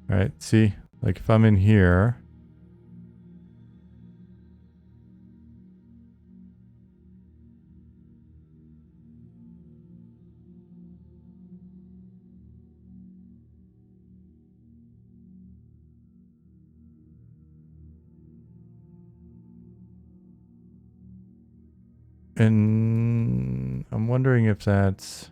Right? See? Like if I'm in here. And I'm wondering if that's...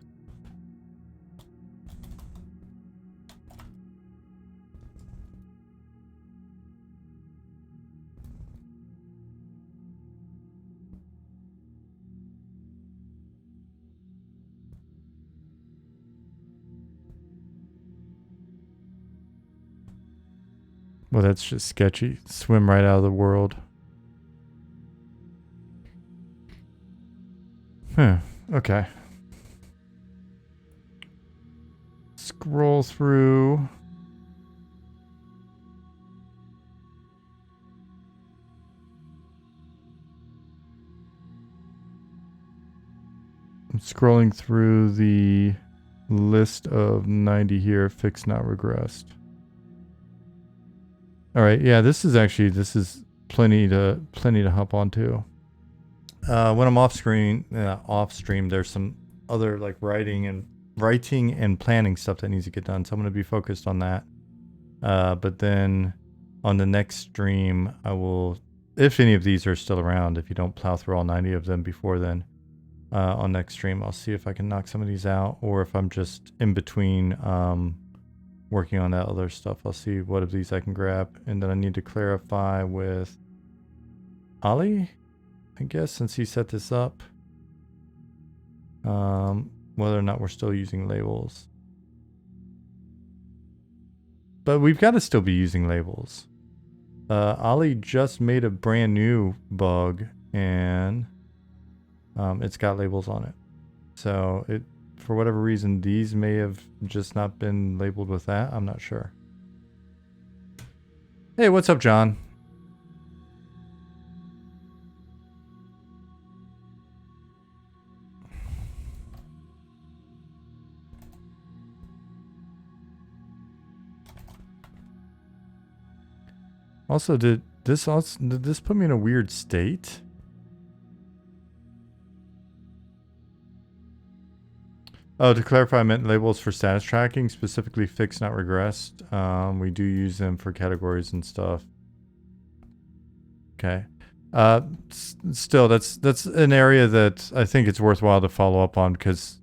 well, that's just sketchy. Swim right out of the world. Huh. Okay. Scroll through. Scrolling through the list of 90 here, fixed not regressed. All right, yeah, this is plenty to hop onto. When I'm off stream, there's some other like writing and planning stuff that needs to get done. So I'm going to be focused on that. But then on the next stream, I will, if any of these are still around, if you don't plow through all 90 of them before then, on next stream, I'll see if I can knock some of these out, or if I'm just in between working on that other stuff, I'll see what of these I can grab. And then I need to clarify with Ali, I guess, since he set this up, whether or not we're still using labels. But we've got to still be using labels. Ali just made a brand new bug, and it's got labels on it. So it, for whatever reason, these may have just not been labeled with that. I'm not sure. Hey, what's up, John? Also, did this put me in a weird state? Oh, to clarify, I meant labels for status tracking, specifically fixed, not regressed. We do use them for categories and stuff. Okay. Still, that's an area that I think it's worthwhile to follow up on, because,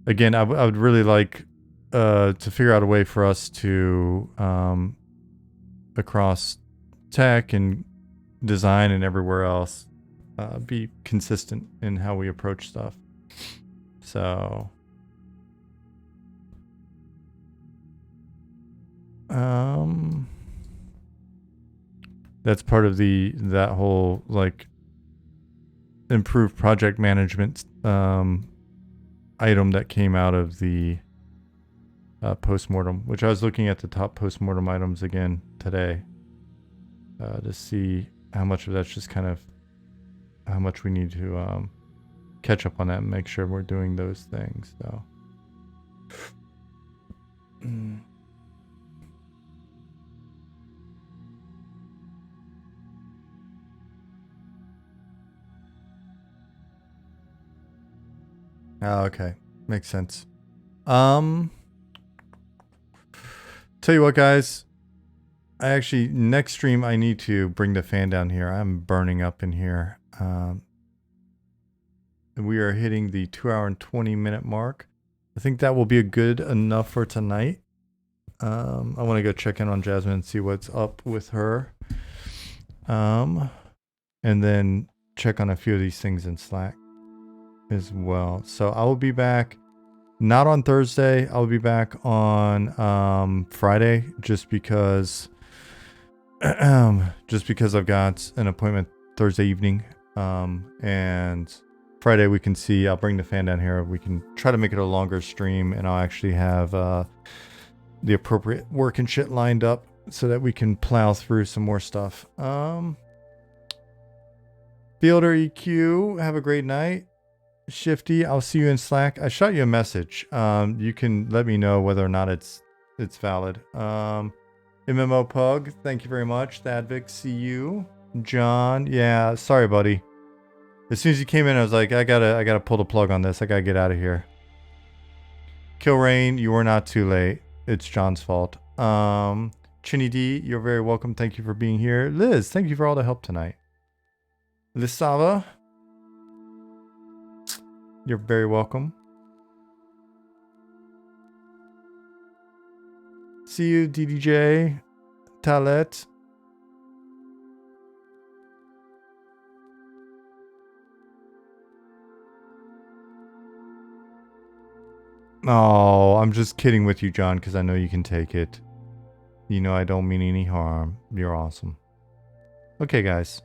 again, I would really like to figure out a way for us to, across tech and design and everywhere else, be consistent in how we approach stuff. So, that's part of that whole like improved project management item that came out of the postmortem, which I was looking at the top postmortem items again today to see how much of that's just kind of how much we need to catch up on that and make sure we're doing those things. So oh, okay, makes sense. Tell you what, guys, I actually, next stream I need to bring the fan down here. I'm burning up in here. We are hitting the 2 hour and 20 minute mark. I think that will be good enough for tonight. I want to go check in on Jasmine and see what's up with her. And then check on a few of these things in Slack as well. So I will be back, not on Thursday. I'll be back on Friday, just because I've got an appointment Thursday evening. And Friday we can see, I'll bring the fan down here. We can try to make it a longer stream, and I'll actually have the appropriate work and shit lined up so that we can plow through some more stuff. Fielder EQ, have a great night. Shifty, I'll see you in Slack. I shot you a message. You can let me know whether or not it's valid. MMO Pug, thank you very much. Thadvic, see you. John, yeah, sorry, buddy. As soon as you came in, I was like, I gotta pull the plug on this. I gotta get out of here. Killrain, you were not too late. It's John's fault. Chinny D, you're very welcome. Thank you for being here. Liz, thank you for all the help tonight. Lisava, you're very welcome. See you, DDJ, Talet. Oh, I'm just kidding with you, John, because I know you can take it. You know I don't mean any harm. You're awesome. Okay, guys.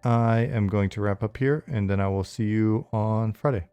I am going to wrap up here, and then I will see you on Friday.